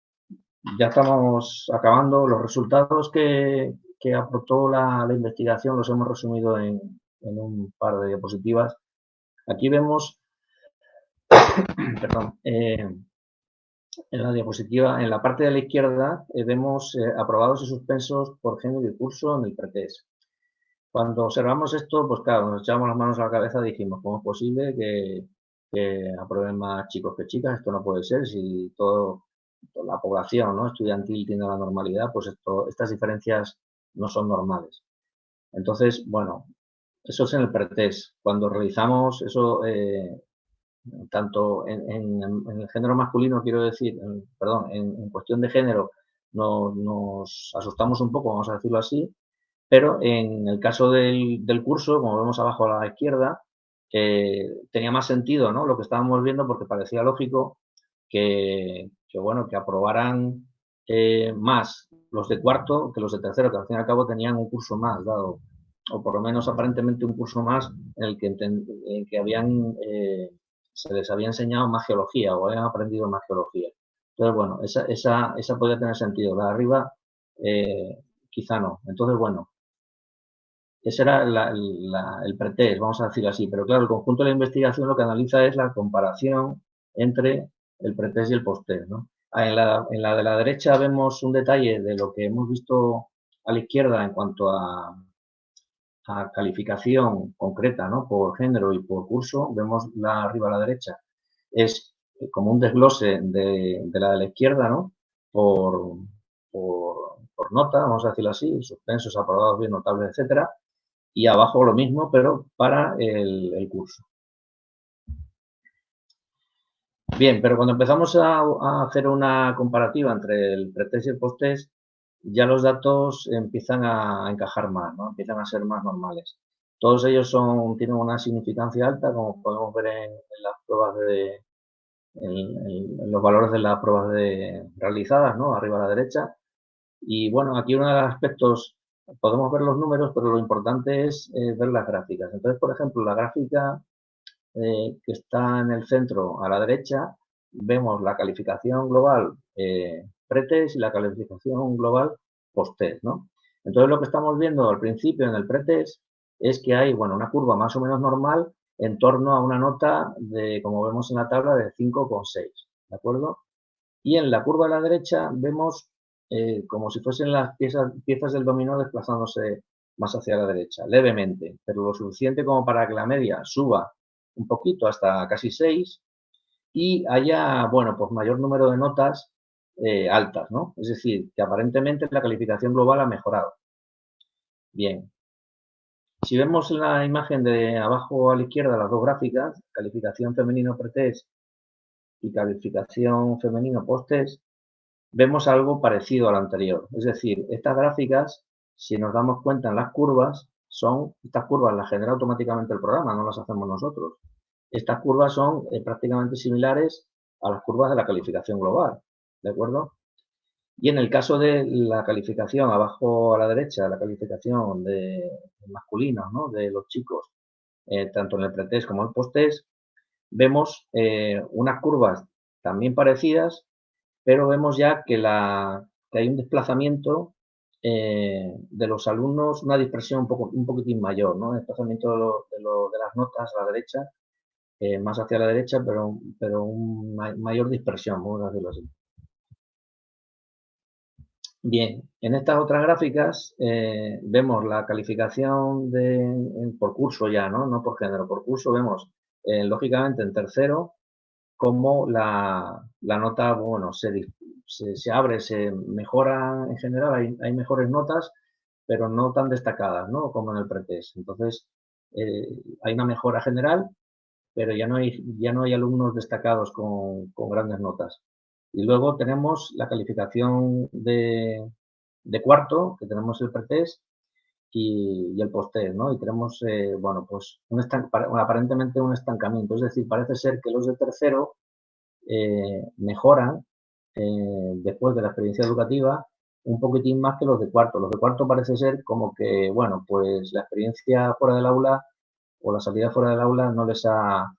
ya estamos acabando. Los resultados que aportó la investigación los hemos resumido en un par de diapositivas. Aquí vemos, perdón, en la diapositiva, en la parte de la izquierda, vemos aprobados y suspensos por género y curso en el pretest. Cuando observamos esto, pues claro, nos echamos las manos a la cabeza y dijimos, ¿cómo es posible que aprueben más chicos que chicas? Esto no puede ser. Si toda la población, ¿no? estudiantil tiene la normalidad, pues estas diferencias no son normales. Entonces, bueno, eso es en el pretest. Cuando realizamos eso, tanto en el género masculino, quiero decir, perdón, en cuestión de género, nos asustamos un poco, vamos a decirlo así, pero en el caso del curso, como vemos abajo a la izquierda, tenía más sentido, ¿no? Lo que estábamos viendo, porque parecía lógico que aprobaran más los de cuarto que los de tercero, que al fin y al cabo tenían un curso más dado, o por lo menos aparentemente un curso más en el que habían, se les había enseñado más geología o habían aprendido más geología. Entonces, bueno, esa podría tener sentido. La de arriba, quizá no. Entonces, bueno, ese era el pretest, vamos a decir así. Pero claro, el conjunto de la investigación lo que analiza es la comparación entre el pretest y el posttest, ¿no? En la de la derecha vemos un detalle de lo que hemos visto a la izquierda en cuanto a calificación concreta, ¿no? Por género y por curso. Vemos la arriba a la derecha. Es como un desglose de la de la izquierda, ¿no? Por nota, vamos a decirlo así, suspensos, aprobados, bien, notables, etcétera. Y abajo lo mismo, pero para el curso. Bien, pero cuando empezamos a hacer una comparativa entre el pretest y el posttest, ya los datos empiezan a encajar más, ¿no? Empiezan a ser más normales. Todos ellos tienen una significancia alta, como podemos ver en las pruebas en los valores de las pruebas realizadas, ¿no? Arriba a la derecha. Y bueno, aquí uno de los aspectos, podemos ver los números, pero lo importante es ver las gráficas. Entonces, por ejemplo, la gráfica que está en el centro a la derecha, vemos la calificación global pretest y la calificación global posttest, ¿no? Entonces, lo que estamos viendo al principio en el pretest es que hay, bueno, una curva más o menos normal en torno a una nota de, como vemos en la tabla, de 5,6, ¿de acuerdo? Y en la curva a la derecha vemos como si fuesen las piezas del dominó desplazándose más hacia la derecha, levemente, pero lo suficiente como para que la media suba un poquito hasta casi 6 y haya, bueno, pues mayor número de notas altas, ¿no? Es decir, que aparentemente la calificación global ha mejorado. Bien. Si vemos la imagen de abajo a la izquierda las dos gráficas, calificación femenino pretest y calificación femenino posttest, vemos algo parecido al anterior. Es decir, estas gráficas, si nos damos cuenta en las curvas, estas curvas las genera automáticamente el programa, no las hacemos nosotros. Estas curvas son prácticamente similares a las curvas de la calificación global, ¿de acuerdo? Y en el caso de la calificación, abajo a la derecha, la calificación de masculinos, ¿no? De los chicos, tanto en el pretest como en el posttest, vemos unas curvas también parecidas, pero vemos ya que hay un desplazamiento de los alumnos, una dispersión un poquitín mayor, ¿no? El desplazamiento de las notas a la derecha, más hacia la derecha, pero mayor dispersión, vamos a decirlo así. Bien, en estas otras gráficas vemos la calificación por curso ya, ¿no? No por género, por curso vemos, lógicamente, en tercero, cómo la nota, bueno, se abre, se mejora en general, hay mejores notas, pero no tan destacadas, ¿no? Como en el pretest. Entonces, hay una mejora general, pero ya no hay alumnos destacados con grandes notas. Y luego tenemos la calificación de cuarto, que tenemos el pretest y el posttest, ¿no? Y tenemos, bueno, pues aparentemente un estancamiento. Es decir, parece ser que los de tercero mejoran después de la experiencia educativa un poquitín más que los de cuarto. Los de cuarto parece ser como que, bueno, pues la experiencia fuera del aula o la salida fuera del aula no les ha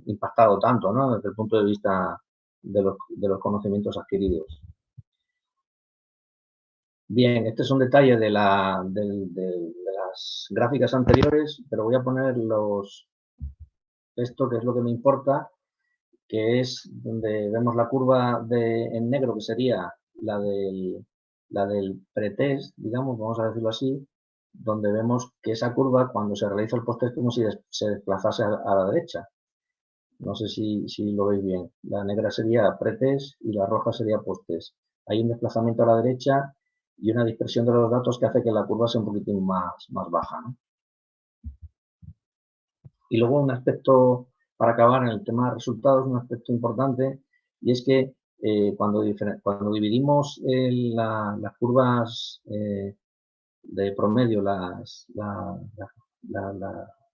impactado tanto, ¿no? Desde el punto de vista de los conocimientos adquiridos. Bien, este es un detalle de las gráficas anteriores, pero voy a poner esto que es lo que me importa, que es donde vemos la curva en negro, que sería la del pretest, digamos, vamos a decirlo así, donde vemos que esa curva, cuando se realiza el posttest, como si se desplazase a la derecha. No sé si lo veis bien. La negra sería pretest y la roja sería posttest. Hay un desplazamiento a la derecha y una dispersión de los datos que hace que la curva sea un poquitín más baja, ¿no? Y luego un aspecto, para acabar en el tema de resultados, un aspecto importante, y es que cuando dividimos las curvas de promedio, la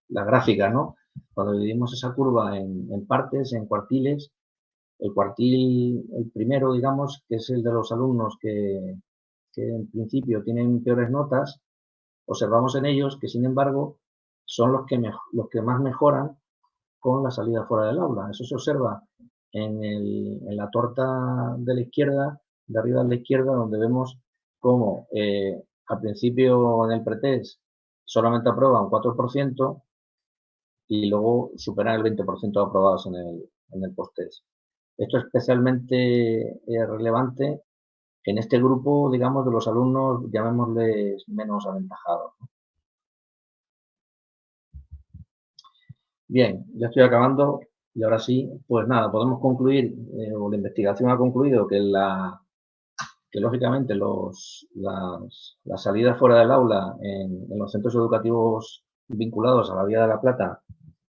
gráfica, ¿no? Cuando dividimos esa curva en partes, en cuartiles, el primero, digamos, que es el de los alumnos que que en principio tienen peores notas, observamos en ellos que, sin embargo, son los que más mejoran con la salida fuera del aula. Eso se observa en la torta de la izquierda, de arriba a la izquierda, donde vemos cómo al principio en el pretest solamente aprueban 4% y luego superan el 20% de aprobados en el post-test. Esto es especialmente relevante en este grupo, digamos, de los alumnos, llamémosles menos aventajados. Bien, ya estoy acabando y ahora sí, pues nada, podemos concluir, o la investigación ha concluido que lógicamente las salidas fuera del aula en los centros educativos vinculados a la Vía de la Plata,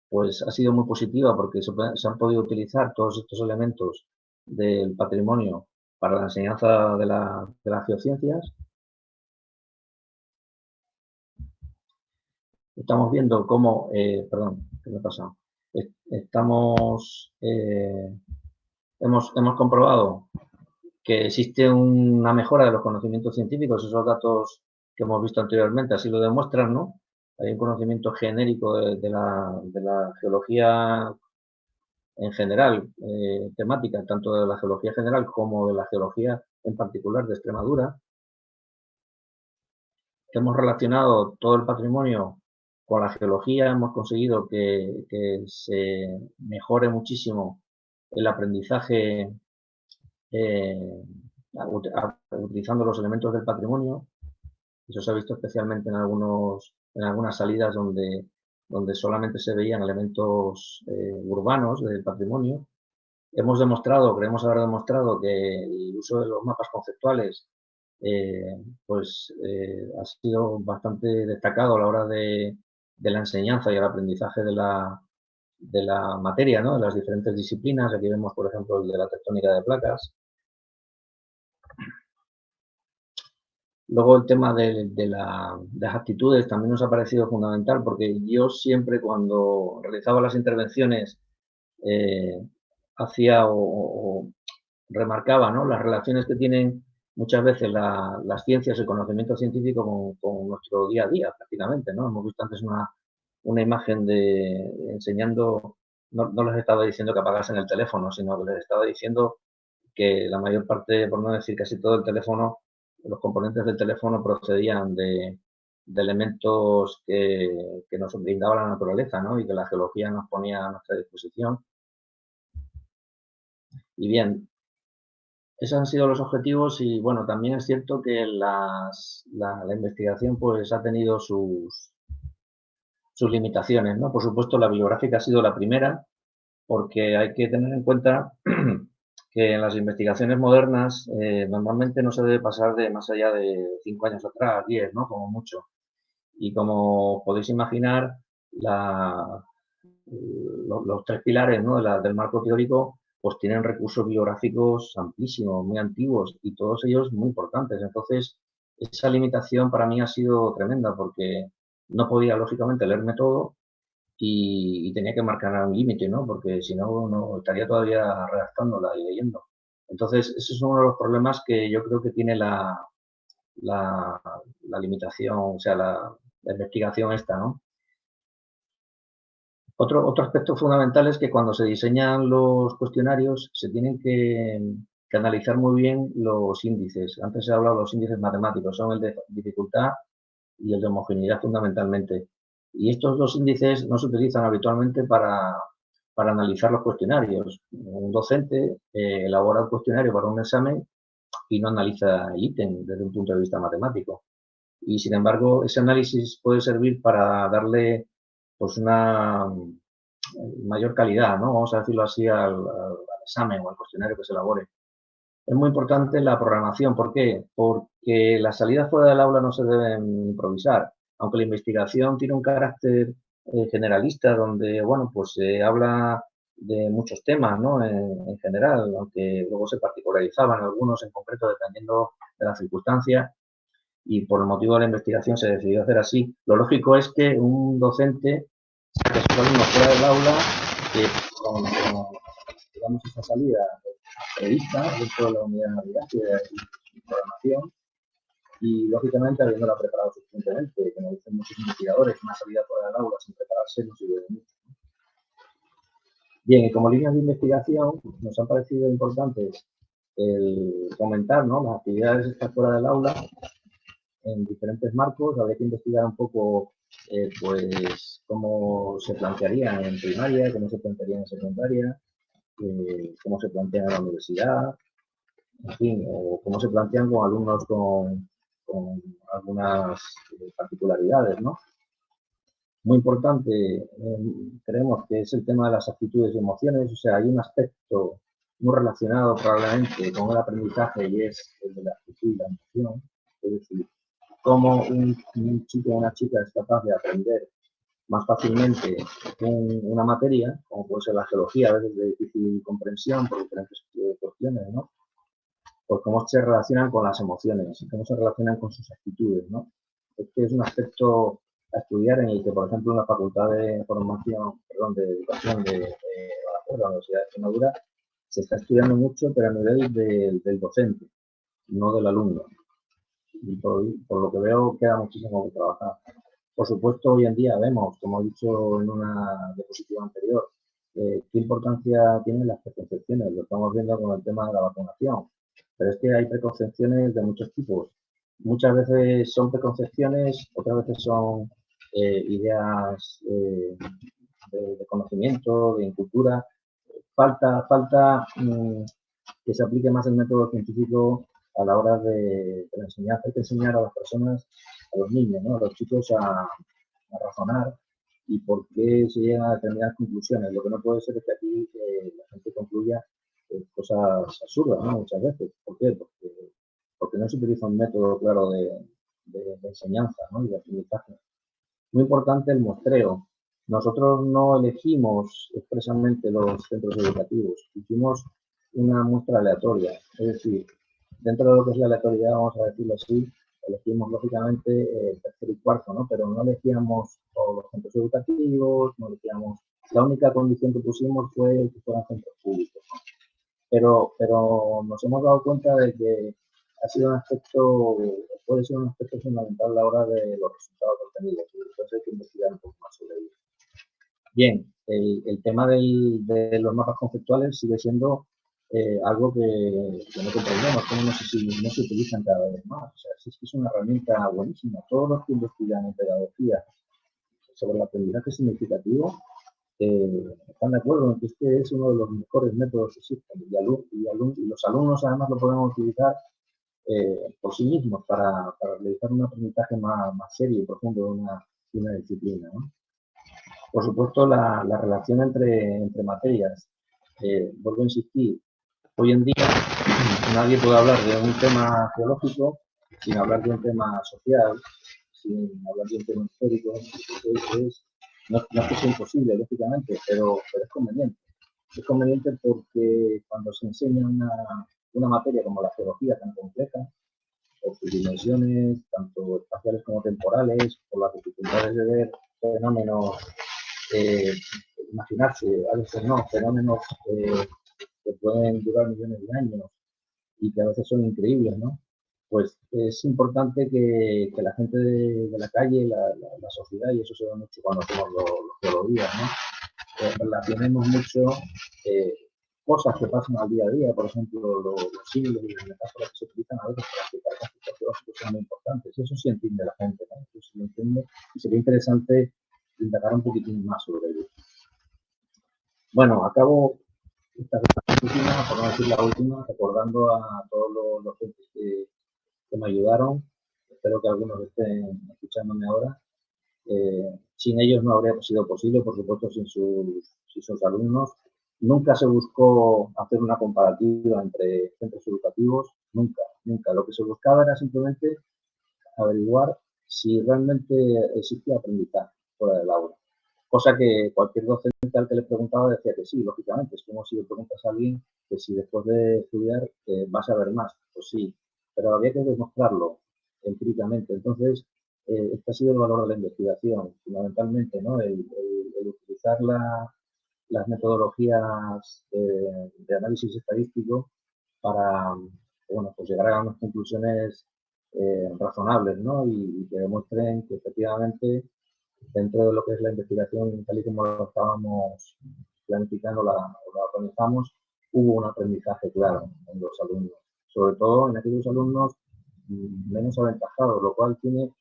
pues ha sido muy positiva porque se han podido utilizar todos estos elementos del patrimonio para la enseñanza de las geociencias. Estamos viendo cómo, perdón, ¿qué me ha pasado? Hemos comprobado que existe una mejora de los conocimientos científicos, esos datos que hemos visto anteriormente así lo demuestran, ¿no? Hay un conocimiento genérico de la geología en general, temática, tanto de la geología general como de la geología en particular de Extremadura. Hemos relacionado todo el patrimonio con la geología, hemos conseguido que se mejore muchísimo el aprendizaje utilizando los elementos del patrimonio. Eso se ha visto especialmente en algunas salidas donde solamente se veían elementos urbanos del patrimonio. Creemos haber demostrado que el uso de los mapas conceptuales ha sido bastante destacado a la hora de la enseñanza y el aprendizaje de la materia, ¿no? De las diferentes disciplinas. Aquí vemos, por ejemplo, el de la tectónica de placas. Luego el tema de las actitudes también nos ha parecido fundamental, porque yo siempre cuando realizaba las intervenciones hacía o remarcaba, ¿no?, las relaciones que tienen muchas veces las ciencias y el conocimiento científico con nuestro día a día, prácticamente, ¿no? Hemos visto antes una imagen enseñando, no les estaba diciendo que apagasen el teléfono, sino que les estaba diciendo que la mayor parte, por no decir casi todo el teléfono, los componentes del teléfono procedían de elementos que nos brindaba la naturaleza, ¿no?, y que la geología nos ponía a nuestra disposición. Y bien, esos han sido los objetivos y, bueno, también es cierto que la investigación pues ha tenido sus limitaciones, ¿no? Por supuesto, la bibliográfica ha sido la primera, porque hay que tener en cuenta que en las investigaciones modernas normalmente no se debe pasar de más allá de 5 años atrás, 10, ¿no?, como mucho. Y como podéis imaginar, los tres pilares, ¿no?, del marco teórico pues tienen recursos bibliográficos amplísimos, muy antiguos y todos ellos muy importantes. Entonces, esa limitación para mí ha sido tremenda porque no podía, lógicamente, leerme todo y tenía que marcar un límite, ¿no?, porque si no estaría todavía redactándola y leyendo. Entonces, ese es uno de los problemas que yo creo que tiene la limitación, o sea, la investigación esta, ¿no? Otro aspecto fundamental es que cuando se diseñan los cuestionarios se tienen que analizar muy bien los índices. Antes he hablado de los índices matemáticos, son el de dificultad y el de homogeneidad fundamentalmente. Y estos dos índices no se utilizan habitualmente para analizar los cuestionarios. Un docente elabora un cuestionario para un examen y no analiza el ítem desde un punto de vista matemático. Y sin embargo, ese análisis puede servir para darle pues una mayor calidad, ¿no?, vamos a decirlo así, al examen o al cuestionario que se elabore. Es muy importante la programación. ¿Por qué? Porque las salidas fuera del aula no se deben improvisar. Aunque la investigación tiene un carácter generalista, donde, bueno, pues se habla de muchos temas, ¿no?, en general, aunque luego se particularizaban algunos en concreto dependiendo de las circunstancias, y por el motivo de la investigación se decidió hacer así. Lo lógico es que un docente saque a sus alumnos fuera del aula con digamos, esa salida prevista dentro de la unidad de navegación y programación, y, lógicamente, habiéndola preparado suficientemente, como dicen muchos investigadores, una salida fuera del aula sin prepararse no sirve de mucho. Bien, y como líneas de investigación, nos han parecido importantes el comentar, ¿no?, las actividades estas fuera del aula en diferentes marcos. Habría que investigar un poco pues cómo se plantearían en primaria, cómo se plantearían en secundaria, cómo se plantean en la universidad, en fin, o cómo se plantean con alumnos con algunas particularidades, ¿no? Muy importante, creemos que es el tema de las actitudes y emociones. O sea, hay un aspecto muy relacionado probablemente con el aprendizaje y es el de la actitud y la emoción. Es decir, cómo un chico o una chica es capaz de aprender más fácilmente una materia, como puede ser la geología, a veces de difícil comprensión por diferentes cuestiones, ¿no? Pues cómo se relacionan con las emociones, cómo se relacionan con sus actitudes, ¿no? Este es un aspecto a estudiar en el que, por ejemplo, en la Facultad de Formación, perdón, de Educación de Badajoz, la Universidad de Extremadura, se está estudiando mucho, pero a nivel del docente, no del alumno. Y por lo que veo, queda muchísimo que trabajar. Por supuesto, hoy en día vemos, como he dicho en una diapositiva anterior, qué importancia tienen las preconcepciones. Lo estamos viendo con el tema de la vacunación. Pero es que hay preconcepciones de muchos tipos. Muchas veces son preconcepciones, otras veces son ideas de conocimiento, de cultura. Falta que se aplique más el método científico a la hora de enseñar. Hay que enseñar a las personas, a los niños, ¿no?, a los chicos a razonar y por qué se llegan a determinadas conclusiones. Lo que no puede ser es que aquí la gente concluya cosas absurdas, ¿no?, muchas veces. ¿Por qué? Porque no se utiliza un método claro de enseñanza, ¿no?, y de aprendizaje. Muy importante el muestreo. Nosotros no elegimos expresamente los centros educativos, hicimos una muestra aleatoria. Es decir, dentro de lo que es la aleatoriedad, vamos a decirlo así, elegimos lógicamente tercero y cuarto, ¿no? Pero no elegíamos todos los centros educativos, no elegíamos. La única condición que pusimos fue que fueran centros públicos, ¿no? Pero nos hemos dado cuenta de que ha sido un aspecto, puede ser un aspecto fundamental a la hora de los resultados obtenidos. Entonces hay que investigar un poco más sobre ello. Bien, el tema de los mapas conceptuales sigue siendo algo que no comprendemos, cómo no se utilizan cada vez más. O sea, es una herramienta buenísima. Todos los que investigan en pedagogía sobre el aprendizaje significativo están de acuerdo en que este es uno de los mejores métodos que existen y los alumnos además lo podemos utilizar por sí mismos para realizar un aprendizaje más serio y profundo de una disciplina, ¿no? Por supuesto, la relación entre materias. Vuelvo a insistir, hoy en día nadie puede hablar de un tema geológico sin hablar de un tema social, sin hablar de un tema histórico. No es que sea imposible, lógicamente, pero es conveniente. Es conveniente porque cuando se enseña una materia como la geología tan compleja, por sus dimensiones, tanto espaciales como temporales, por las dificultades de ver fenómenos, imaginarse, a veces no, fenómenos que pueden durar millones de años y que a veces son increíbles, ¿no? Pues es importante que la gente de la calle, la sociedad, y eso se ve mucho cuando hacemos los geologías, ¿no?, relacionemos mucho cosas que pasan al día a día, por ejemplo, los símbolos y las metáforas que se utilizan a veces para explicar conceptos geológicos son muy importantes. Eso sí entiende la gente, ¿no? Eso sí lo entiende y sería interesante indagar un poquitín más sobre ello. Bueno, acabo esta última, por no decir la última, recordando a todos los docentes que me ayudaron. Espero que algunos estén escuchándome ahora. Sin ellos no habría sido posible, por supuesto, sin sus alumnos. Nunca se buscó hacer una comparativa entre centros educativos, nunca, nunca. Lo que se buscaba era simplemente averiguar si realmente existía aprendizaje fuera del aula. Cosa que cualquier docente al que le preguntaba decía que sí, lógicamente. Es como si le preguntas a alguien que si después de estudiar vas a ver más. Pues sí, pero había que demostrarlo empíricamente. Entonces, este ha sido el valor de la investigación, fundamentalmente, ¿no? El utilizar las metodologías de análisis estadístico para, bueno, pues llegar a unas conclusiones razonables, ¿no? Y que demuestren que efectivamente dentro de lo que es la investigación, tal y como lo estábamos planificando, la organizamos, hubo un aprendizaje claro en los alumnos, sobre todo en aquellos alumnos menos aventajados, lo cual tiene,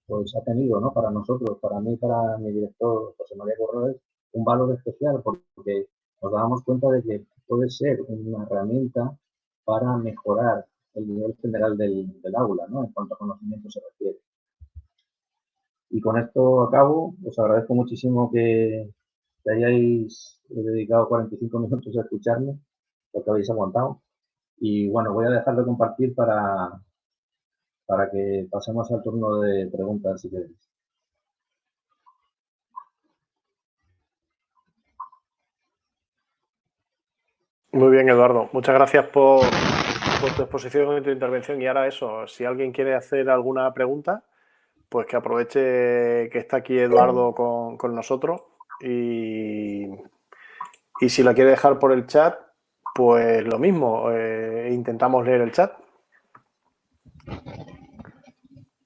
pues ha tenido, ¿no? Para nosotros, para mí, para mi director, José María Corrales, un valor especial porque nos dábamos cuenta de que puede ser una herramienta para mejorar el nivel general del aula, ¿no? En cuanto a conocimiento se refiere. Y con esto acabo. Os agradezco muchísimo que hayáis dedicado 45 minutos a escucharme, lo que habéis aguantado. Y bueno, voy a dejar de compartir para que pasemos al turno de preguntas, si queréis. Muy bien, Eduardo. Muchas gracias por tu exposición y tu intervención. Y ahora eso, si alguien quiere hacer alguna pregunta, pues que aproveche que está aquí Eduardo con nosotros. Y si la quiere dejar por el chat, pues lo mismo, intentamos leer el chat.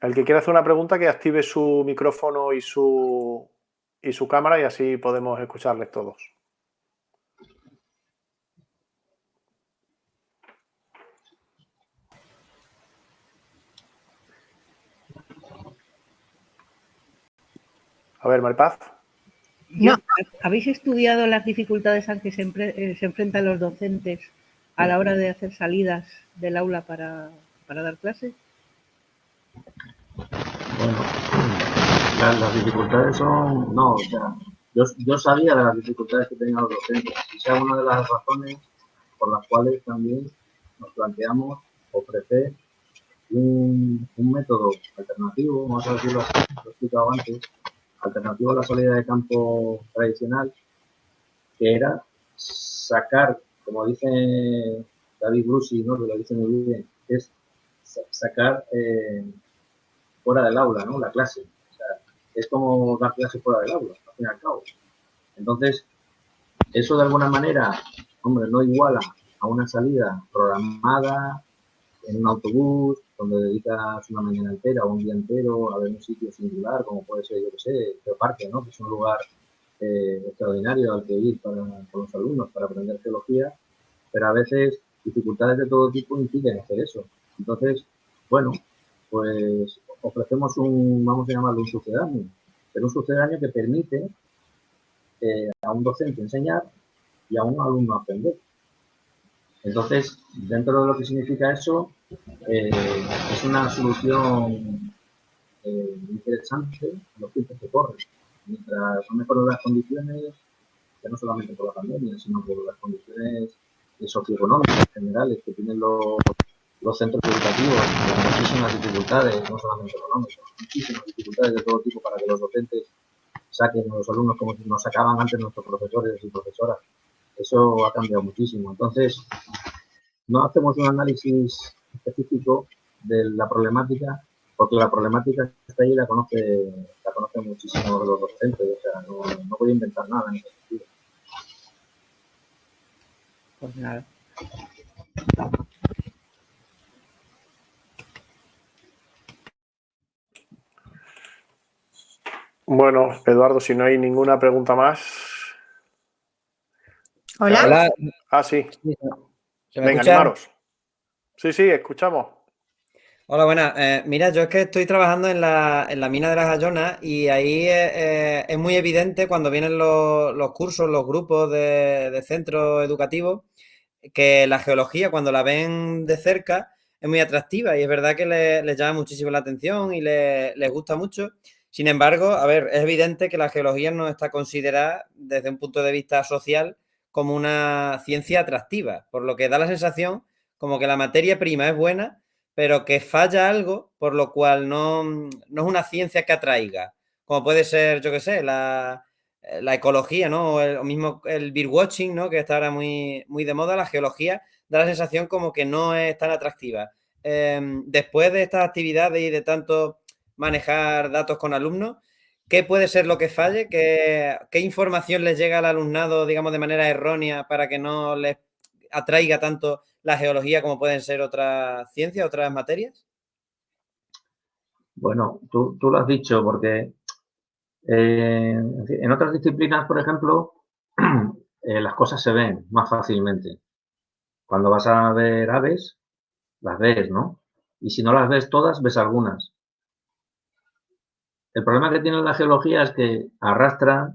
El que quiera hacer una pregunta, que active su micrófono y su cámara, y así podemos escucharles todos. A ver, Maripaz. No, ¿habéis estudiado las dificultades a que se enfrentan los docentes a la hora de hacer salidas del aula para dar clases? Bueno, las dificultades son, no, o sea, yo sabía de las dificultades que tenían los docentes, y esa es una de las razones por las cuales también nos planteamos ofrecer un método alternativo, vamos a decirlo así, lo he explicado antes, alternativo a la salida de campo tradicional, que era sacar, como dice David Brusi, ¿no? Que lo dice muy bien, es sacar fuera del aula, ¿no? La clase. O sea, es como dar clase fuera del aula, al fin y al cabo. Entonces, eso de alguna manera, hombre, no iguala a una salida programada en un autobús, donde dedicas una mañana entera o un día entero a ver un sitio singular, como puede ser, yo que sé, el parque, ¿no? Que es un lugar extraordinario al que ir con los alumnos para aprender geología, pero a veces dificultades de todo tipo impiden hacer eso. Entonces, bueno, pues ofrecemos vamos a llamarlo un sucedáneo, pero un sucedáneo que permite a un docente enseñar y a un alumno aprender. Entonces, dentro de lo que significa eso, es una solución interesante en los tiempos que corren. Mientras no mejoren las condiciones, ya no solamente por la pandemia, sino por las condiciones socioeconómicas generales que tienen los centros educativos, con muchísimas dificultades, no solamente económicas, muchísimas dificultades de todo tipo para que los docentes saquen a los alumnos como nos sacaban antes nuestros profesores y profesoras. Eso ha cambiado muchísimo. Entonces, no hacemos un análisis específico de la problemática, porque la problemática está ahí y la conocen muchísimo los docentes. O sea, no voy a inventar nada en ese sentido. Pues nada. Bueno, Eduardo, si no hay ninguna pregunta más. Hola. Hola. Ah, sí. Venga, animaros. Sí, escuchamos. Hola, buenas. Mira, yo es que estoy trabajando en la mina de las Ayonas y ahí es muy evidente cuando vienen los cursos, los grupos de centros educativos, que la geología, cuando la ven de cerca, es muy atractiva y es verdad que les llama muchísimo la atención y les gusta mucho. Sin embargo, a ver, es evidente que la geología no está considerada desde un punto de vista social como una ciencia atractiva, por lo que da la sensación como que la materia prima es buena, pero que falla algo, por lo cual no es una ciencia que atraiga, como puede ser, yo qué sé, la ecología, ¿no? O mismo el birdwatching, ¿no? Que está ahora muy, muy de moda, la geología da la sensación como que no es tan atractiva. Después de estas actividades y de tanto manejar datos con alumnos, ¿qué puede ser lo que falle? ¿Qué información les llega al alumnado, digamos, de manera errónea para que no les atraiga tanto la geología como pueden ser otras ciencias, otras materias? Bueno, tú lo has dicho, porque en otras disciplinas, por ejemplo, las cosas se ven más fácilmente. Cuando vas a ver aves, las ves, ¿no? Y si no las ves todas, ves algunas. El problema que tiene la geología es que arrastra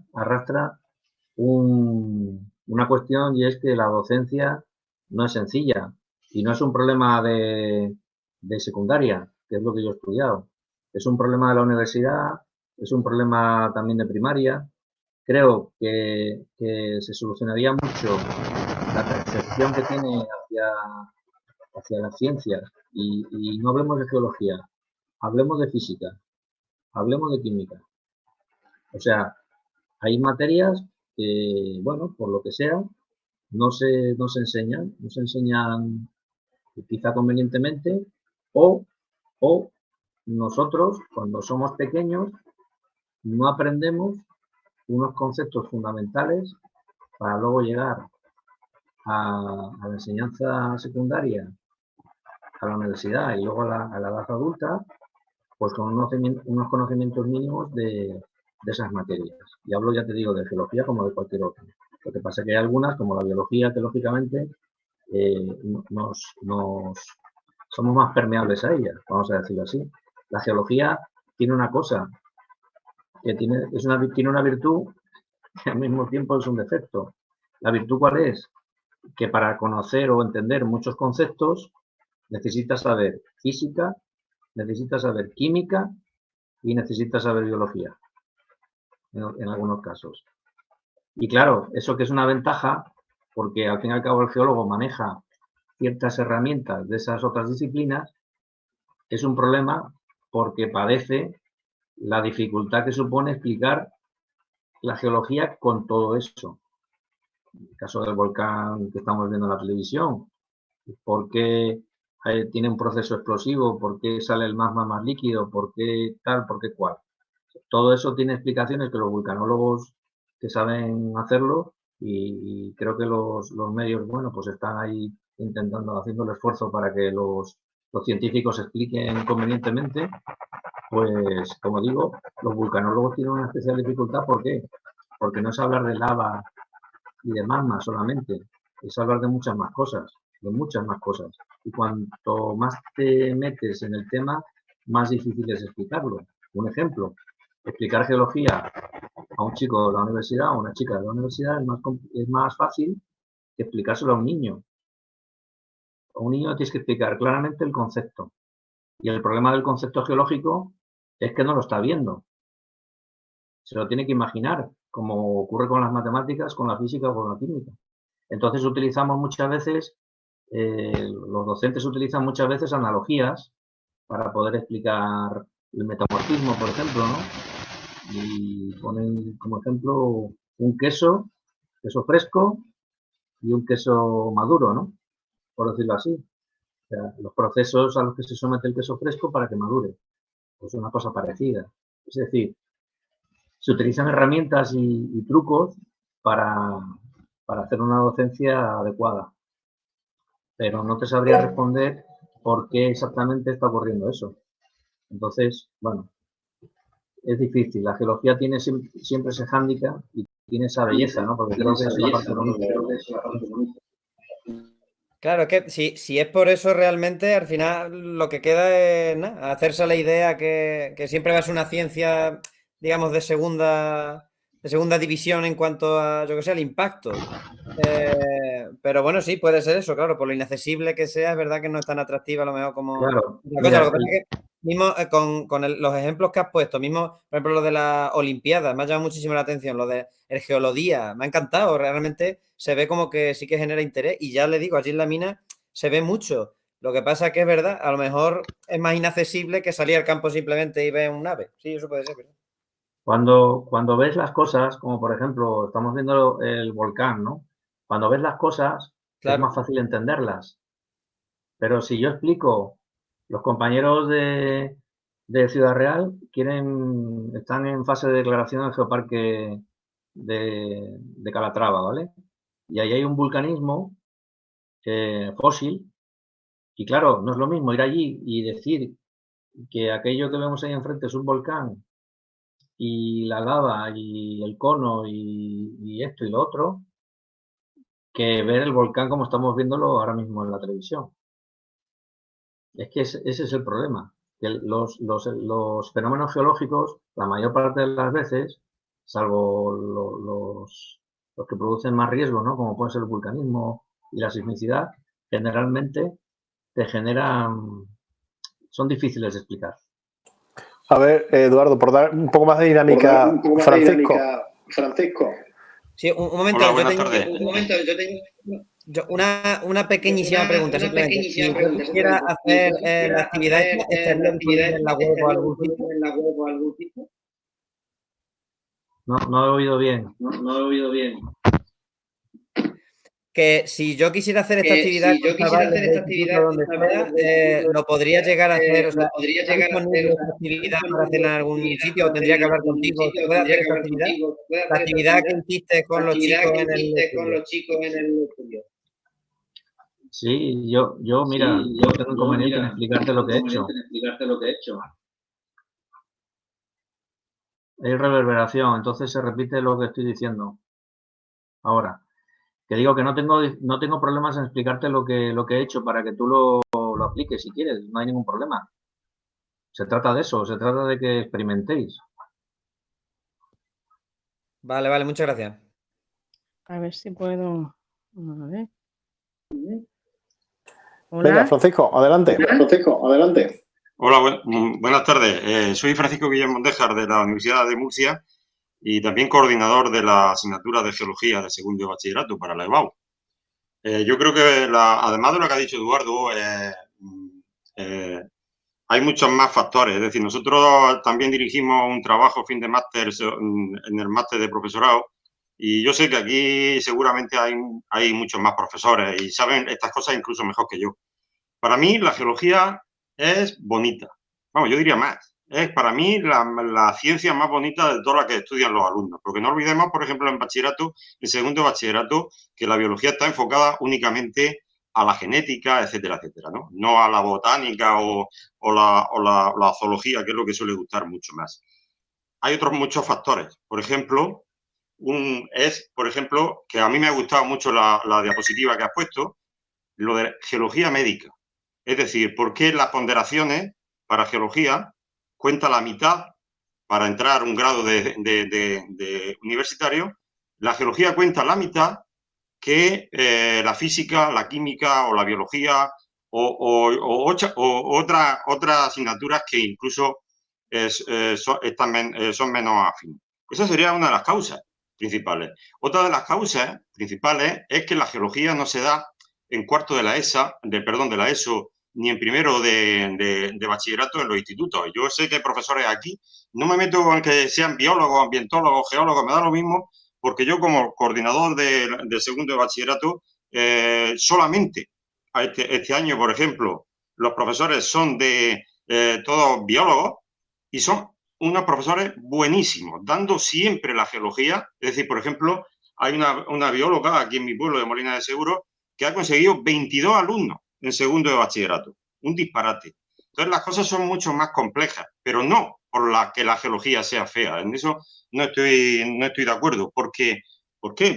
una cuestión, y es que la docencia no es sencilla y no es un problema de secundaria, que es lo que yo he estudiado. Es un problema de la universidad, es un problema también de primaria. Creo que se solucionaría mucho la percepción que tiene hacia las ciencias, y no hablemos de geología, hablemos de física, hablemos de química. O sea, hay materias que, bueno, por lo que sea, no se enseñan quizá convenientemente, o, o nosotros, cuando somos pequeños, no aprendemos unos conceptos fundamentales para luego llegar a la enseñanza secundaria, a la universidad y luego a la edad adulta, pues con unos conocimientos mínimos de esas materias. Y hablo, ya te digo, de geología como de cualquier otra. Lo que pasa es que hay algunas, como la biología, que lógicamente somos más permeables a ella, vamos a decirlo así. La geología tiene una cosa, que tiene una virtud que al mismo tiempo es un defecto. ¿La virtud cuál es? Que para conocer o entender muchos conceptos necesitas saber física, necesitas saber química y necesitas saber biología, en algunos casos. Y claro, eso que es una ventaja, porque al fin y al cabo el geólogo maneja ciertas herramientas de esas otras disciplinas, es un problema porque padece la dificultad que supone explicar la geología con todo eso. En el caso del volcán que estamos viendo en la televisión, ¿por qué tiene un proceso explosivo? ¿Por qué sale el magma más líquido? ¿Por qué tal? ¿Por qué cual? Todo eso tiene explicaciones que los vulcanólogos que saben hacerlo, y creo que los medios, bueno, pues están ahí intentando, haciendo el esfuerzo para que los científicos expliquen convenientemente. Pues, como digo, los vulcanólogos tienen una especial dificultad. ¿Por qué? Porque no es hablar de lava y de magma solamente, es hablar de muchas más cosas, de muchas más cosas. Y cuanto más te metes en el tema, más difícil es explicarlo. Un ejemplo, explicar geología a un chico de la universidad o a una chica de la universidad es más fácil que explicárselo a un niño. A un niño tienes que explicar claramente el concepto. Y el problema del concepto geológico es que no lo está viendo. Se lo tiene que imaginar, como ocurre con las matemáticas, con la física o con la química. Entonces utilizamos muchas veces, los docentes utilizan muchas veces analogías para poder explicar el metamorfismo, por ejemplo, ¿no? Y ponen como ejemplo un queso fresco y un queso maduro, ¿no? Por decirlo así. O sea, los procesos a los que se somete el queso fresco para que madure. Pues una cosa parecida. Es decir, se utilizan herramientas y trucos para, para hacer una docencia adecuada, pero no te sabría responder por qué exactamente está ocurriendo eso. Entonces, bueno, es difícil. La geología tiene siempre ese hándicap y tiene esa belleza, ¿no? Porque creo que es la parte bonita. Claro, es que si es por eso realmente, al final lo que queda es nada, hacerse la idea que siempre va a ser una ciencia, digamos, de segunda división en cuanto a, yo que sé, al impacto. Pero bueno, sí, puede ser eso, claro, por lo inaccesible que sea, es verdad que no es tan atractiva a lo mejor como Claro, otra cosa. Lo mira, que pasa es que mismo con los ejemplos que has puesto, mismo, por ejemplo, lo de las Olimpiadas, me ha llamado muchísimo la atención, lo de el Geolodía, me ha encantado, realmente se ve como que sí que genera interés y ya le digo, allí en la mina se ve mucho. Lo que pasa es que es verdad, a lo mejor es más inaccesible que salir al campo simplemente y ver un ave. Sí, eso puede ser, ¿verdad? cuando ves las cosas, como por ejemplo, estamos viendo el volcán, ¿no? Cuando ves las cosas, es Claro. más fácil entenderlas. Pero si yo explico, los compañeros de Ciudad Real están en fase de declaración del geoparque de Calatrava, ¿vale? Y ahí hay un vulcanismo fósil, y claro, no es lo mismo ir allí y decir que aquello que vemos ahí enfrente es un volcán y la lava y el cono y esto y lo otro, que ver el volcán como estamos viéndolo ahora mismo en la televisión. Es que ese es el problema, que los fenómenos geológicos, la mayor parte de las veces, salvo los que producen más riesgo, ¿no? Como puede ser el vulcanismo y la sismicidad, generalmente te generan, son difíciles de explicar. A ver, Eduardo, por dar un poco más de dinámica, Francisco. Sí, un momento. Hola, buenas tardes. Una pequeñísima pregunta, simplemente. Si yo quisiera hacer la actividad, ¿estaría disponible en la web o algún sitio? No he oído bien. Que si yo quisiera hacer esta actividad, donde sea, lo podría llegar a hacer, o sea, ¿está disponible esta actividad para hacerla en algún sitio o tendría que hablar contigo? ¿Se puede hacer esta actividad? La actividad que hiciste con los chicos en el estudio. Sí, yo mira, yo tengo inconveniente en explicarte lo que he hecho. Hay reverberación, entonces se repite lo que estoy diciendo. Ahora, que digo que no tengo problemas en explicarte lo que he hecho para que tú lo apliques si quieres, no hay ningún problema. Se trata de eso, se trata de que experimentéis. Vale, muchas gracias. A ver si puedo. A ver. Venga, Francisco, adelante. Hola, buenas tardes. Soy Francisco Guillén Mondejar de la Universidad de Murcia y también coordinador de la asignatura de Geología de segundo de bachillerato para la EBAU. Yo creo que, además de lo que ha dicho Eduardo, hay muchos más factores. Es decir, nosotros también dirigimos un trabajo fin de máster en el máster de profesorado y yo sé que aquí seguramente hay muchos más profesores y saben estas cosas incluso mejor que yo. Para mí la geología es bonita. Vamos, yo diría más. Es para mí la ciencia más bonita de todas las que estudian los alumnos. Porque no olvidemos, por ejemplo, en bachillerato, en segundo de bachillerato, que la biología está enfocada únicamente a la genética, etcétera, etcétera, ¿no? No a la botánica o la zoología, que es lo que suele gustar mucho más. Hay otros muchos factores. Por ejemplo, que a mí me ha gustado mucho la diapositiva que has puesto, lo de geología médica. Es decir, ¿por qué las ponderaciones para geología cuenta la mitad para entrar a un grado de universitario? La geología cuenta la mitad que la física, la química o la biología o otras asignaturas que incluso son menos afines. Esa sería una de las causas principales. Otra de las causas principales es que la geología no se da en cuarto de la ESO, ni en primero de bachillerato en los institutos. Yo sé que hay profesores aquí, no me meto en que sean biólogos, ambientólogos, geólogos, me da lo mismo, porque yo como coordinador de segundo de bachillerato, solamente este año, por ejemplo, los profesores son todos biólogos y son unos profesores buenísimos, dando siempre la geología. Es decir, por ejemplo, hay una bióloga aquí en mi pueblo de Molina de Seguro que ha conseguido 22 alumnos en segundo de bachillerato. Un disparate. Entonces, las cosas son mucho más complejas, pero no por que la geología sea fea. En eso no estoy de acuerdo. ¿Por qué?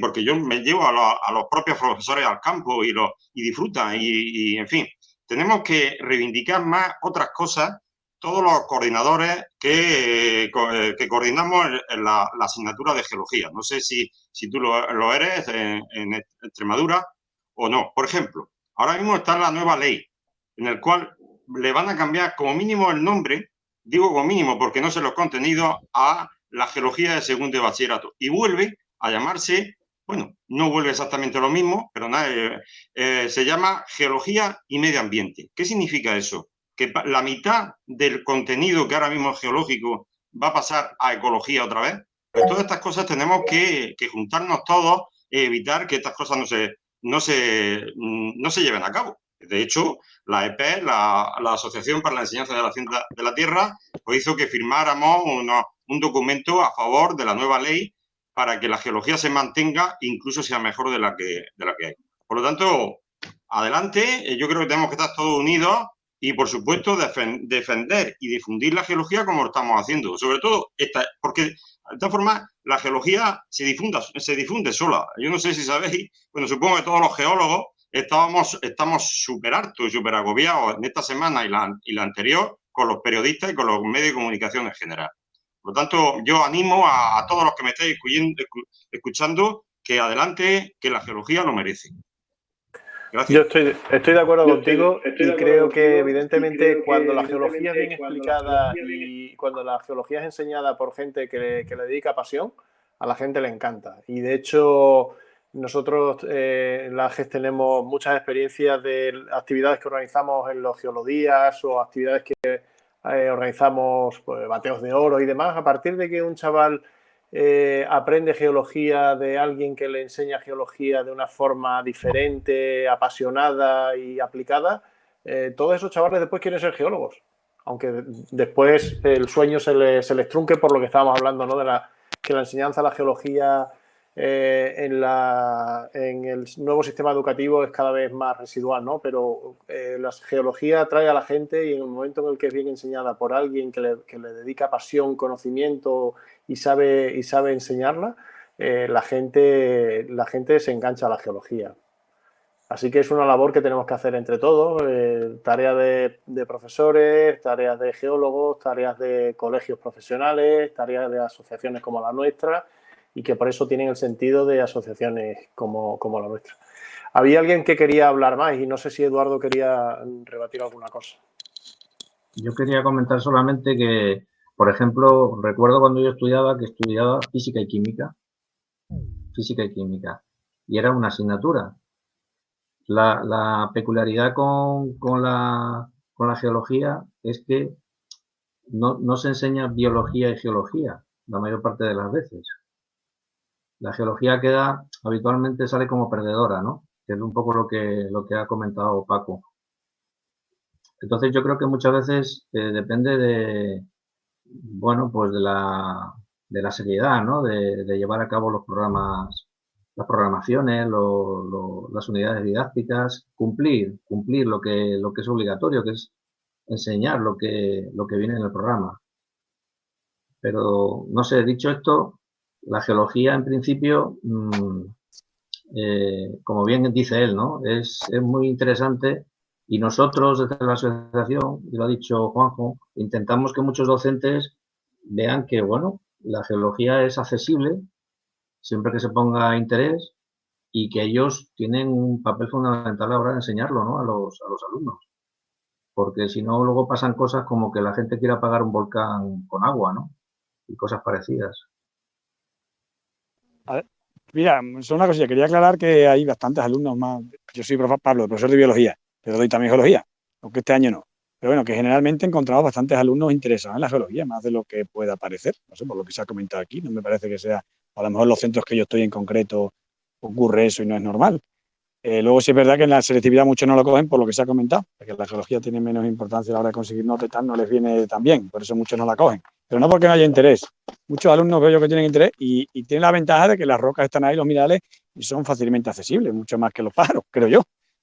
Porque yo me llevo a los propios profesores al campo y disfrutan. Y, en fin, tenemos que reivindicar más otras cosas todos los coordinadores que coordinamos en la asignatura de geología. No sé si tú lo eres en Extremadura o no. Por ejemplo, ahora mismo está la nueva ley, en el cual le van a cambiar como mínimo el nombre, digo como mínimo porque no sé los contenidos, a la geología de segundo de bachillerato. Y vuelve a llamarse, bueno, no vuelve exactamente lo mismo, pero se llama geología y medio ambiente. ¿Qué significa eso? Que la mitad del contenido que ahora mismo es geológico va a pasar a ecología otra vez. Pues todas estas cosas tenemos que juntarnos todos e evitar que estas cosas no se lleven a cabo. De hecho, la EPE, la Asociación para la Enseñanza de la Ciencia de la Tierra, pues hizo que firmáramos un documento a favor de la nueva ley para que la geología se mantenga e incluso sea mejor de la que hay. Por lo tanto, adelante, yo creo que tenemos que estar todos unidos y, por supuesto, defender y difundir la geología como lo estamos haciendo. Sobre todo, porque de esta forma la geología se difunde sola. Yo no sé si sabéis, bueno, supongo que todos los geólogos estamos súper hartos y súper agobiados en esta semana y la anterior con los periodistas y con los medios de comunicación en general. Por lo tanto, yo animo a todos los que me estáis escuchando que adelante, que la geología lo merece. Gracias. Yo estoy de acuerdo contigo y creo que evidentemente cuando la geología es bien explicada y cuando la geología es enseñada por gente que le dedica pasión, a la gente le encanta. Y de hecho nosotros en la GES tenemos muchas experiencias de actividades que organizamos en los geolodías o actividades que organizamos, pues, bateos de oro y demás. A partir de que un chaval aprende geología de alguien que le enseña geología de una forma diferente, apasionada y aplicada, todos esos chavales después quieren ser geólogos, aunque después el sueño se les trunque por lo que estábamos hablando, ¿no? Que la enseñanza de la geología en el nuevo sistema educativo es cada vez más residual, ¿no? Pero la geología atrae a la gente y en el momento en el que es bien enseñada por alguien que le dedica pasión, conocimiento y sabe enseñarla, la gente se engancha a la geología. Así que es una labor que tenemos que hacer entre todos, tareas de profesores, tareas de geólogos, tareas de colegios profesionales, tareas de asociaciones como la nuestra, y que por eso tienen el sentido de asociaciones como la nuestra. Había alguien que quería hablar más y no sé si Eduardo quería rebatir alguna cosa. Yo quería comentar solamente que, por ejemplo, recuerdo cuando yo estudiaba física y química, y era una asignatura. La peculiaridad con la geología es que no se enseña biología y geología la mayor parte de las veces. La geología habitualmente sale como perdedora, ¿no? Que es un poco lo que ha comentado Paco. Entonces yo creo que muchas veces depende de, bueno, pues de la seriedad, ¿no? De llevar a cabo los programas, las programaciones, las unidades didácticas, cumplir lo que es obligatorio, que es enseñar lo que viene en el programa. Pero, no sé, dicho esto, la geología en principio, como bien dice él, ¿no? Es muy interesante y nosotros desde la asociación, y lo ha dicho Juanjo, intentamos que muchos docentes vean que, bueno, la geología es accesible siempre que se ponga interés y que ellos tienen un papel fundamental a la hora de enseñarlo, ¿no? a los alumnos. Porque si no, luego pasan cosas como que la gente quiere apagar un volcán con agua, ¿no? Y cosas parecidas. A ver, mira, solo una cosilla, quería aclarar que hay bastantes alumnos más. Yo soy Pablo, profesor de biología, pero doy también geología, aunque este año no. Pero bueno, que generalmente encontramos bastantes alumnos interesados en la geología, más de lo que pueda parecer, no sé, por lo que se ha comentado aquí, no me parece que sea, a lo mejor los centros que yo estoy en concreto ocurre eso y no es normal. Luego sí es verdad que en la selectividad muchos no lo cogen por lo que se ha comentado, porque la geología tiene menos importancia a la hora de conseguir notas y tal, no les viene tan bien, por eso muchos no la cogen. Pero no porque no haya interés. Muchos alumnos veo yo que tienen interés y tienen la ventaja de que las rocas están ahí, los minerales, y son fácilmente accesibles, mucho más que los pájaros, creo yo,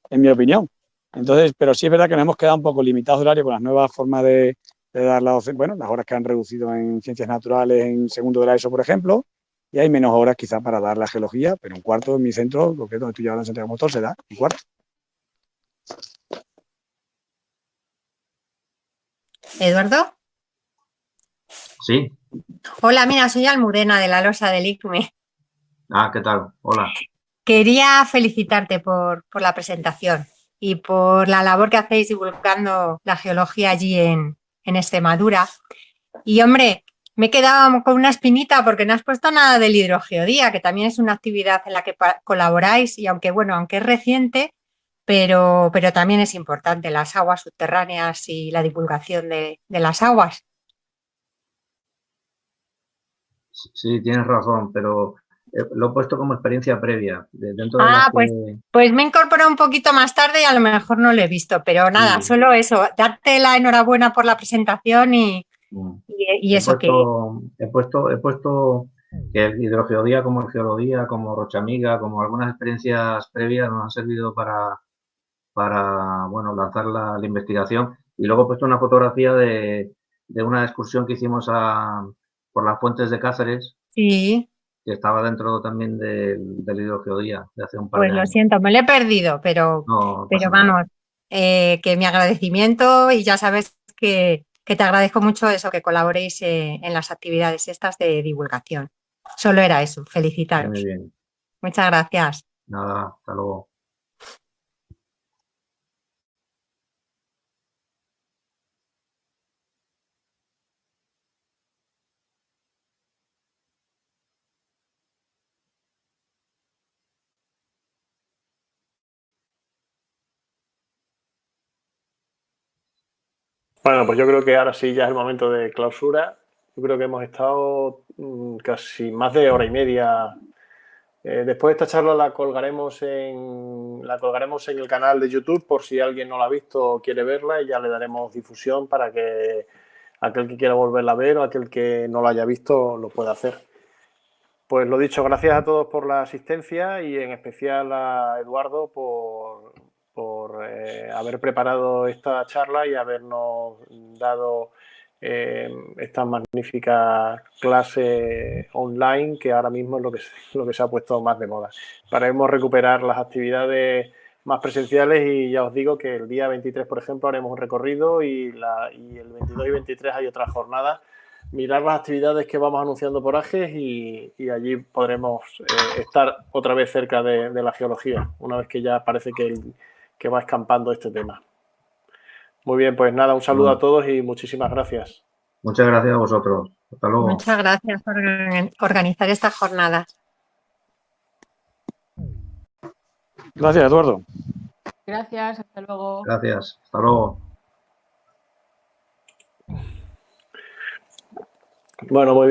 en mi opinión. Entonces, pero sí es verdad que nos hemos quedado un poco limitados de horario con las nuevas formas de dar la docencia, bueno, las horas que han reducido en ciencias naturales en segundo de la ESO, por ejemplo, y hay menos horas quizás para dar la geología, pero un cuarto en mi centro, porque es donde estoy ahora en Santiago Motor, se da un cuarto. ¿Eduardo? Sí. Hola, mira, soy Almudena de la Losa del ICME. Ah, ¿qué tal? Hola. Quería felicitarte por la presentación y por la labor que hacéis divulgando la geología allí en Extremadura. Y, hombre, me he quedado con una espinita porque no has puesto nada del hidrogeodía, que también es una actividad en la que colaboráis y aunque es reciente, pero también es importante las aguas subterráneas y la divulgación de las aguas. Sí, tienes razón, pero lo he puesto como experiencia previa. Dentro de pues me he incorporado un poquito más tarde y a lo mejor no lo he visto, pero nada, sí. Solo eso, darte la enhorabuena por la presentación y eso que... He puesto que el hidrogeodía como el geología, como Rochamiga, como algunas experiencias previas nos han servido para bueno, lanzar la investigación Y luego he puesto una fotografía de una excursión que hicimos por las fuentes de Cáceres, Sí, que estaba dentro también del hidrogeodía de hace un par pues de lo años. siento, me lo he perdido, pero No pasa nada. vamos, que mi agradecimiento y ya sabes que te agradezco mucho eso, que colaboréis en las actividades estas de divulgación. Solo era eso, Muy felicitaros. bien. Muchas gracias. Nada, hasta luego. Bueno, pues yo creo que ahora sí ya es el momento de clausura. Yo creo que hemos estado casi más de hora y media. Después de esta charla la colgaremos en el canal de YouTube por si alguien no la ha visto o quiere verla, y ya le daremos difusión para que aquel que quiera volverla a ver o aquel que no la haya visto lo pueda hacer. Pues lo dicho, gracias a todos por la asistencia y en especial a Eduardo por haber preparado esta charla y habernos dado esta magnífica clase online, que ahora mismo es lo que se ha puesto más de moda. Esperemos recuperar las actividades más presenciales y ya os digo que el día 23, por ejemplo, haremos un recorrido y el 22 y 23 hay otra jornada. Mirar las actividades que vamos anunciando por AGES y allí podremos estar otra vez cerca de la geología, una vez que ya parece que va escampando este tema. Muy bien, pues nada, un saludo a todos y muchísimas gracias. Muchas gracias a vosotros. Hasta luego. Muchas gracias por organizar estas jornadas. Gracias, Eduardo. Gracias, hasta luego. Gracias. Hasta luego. Bueno, muy bien.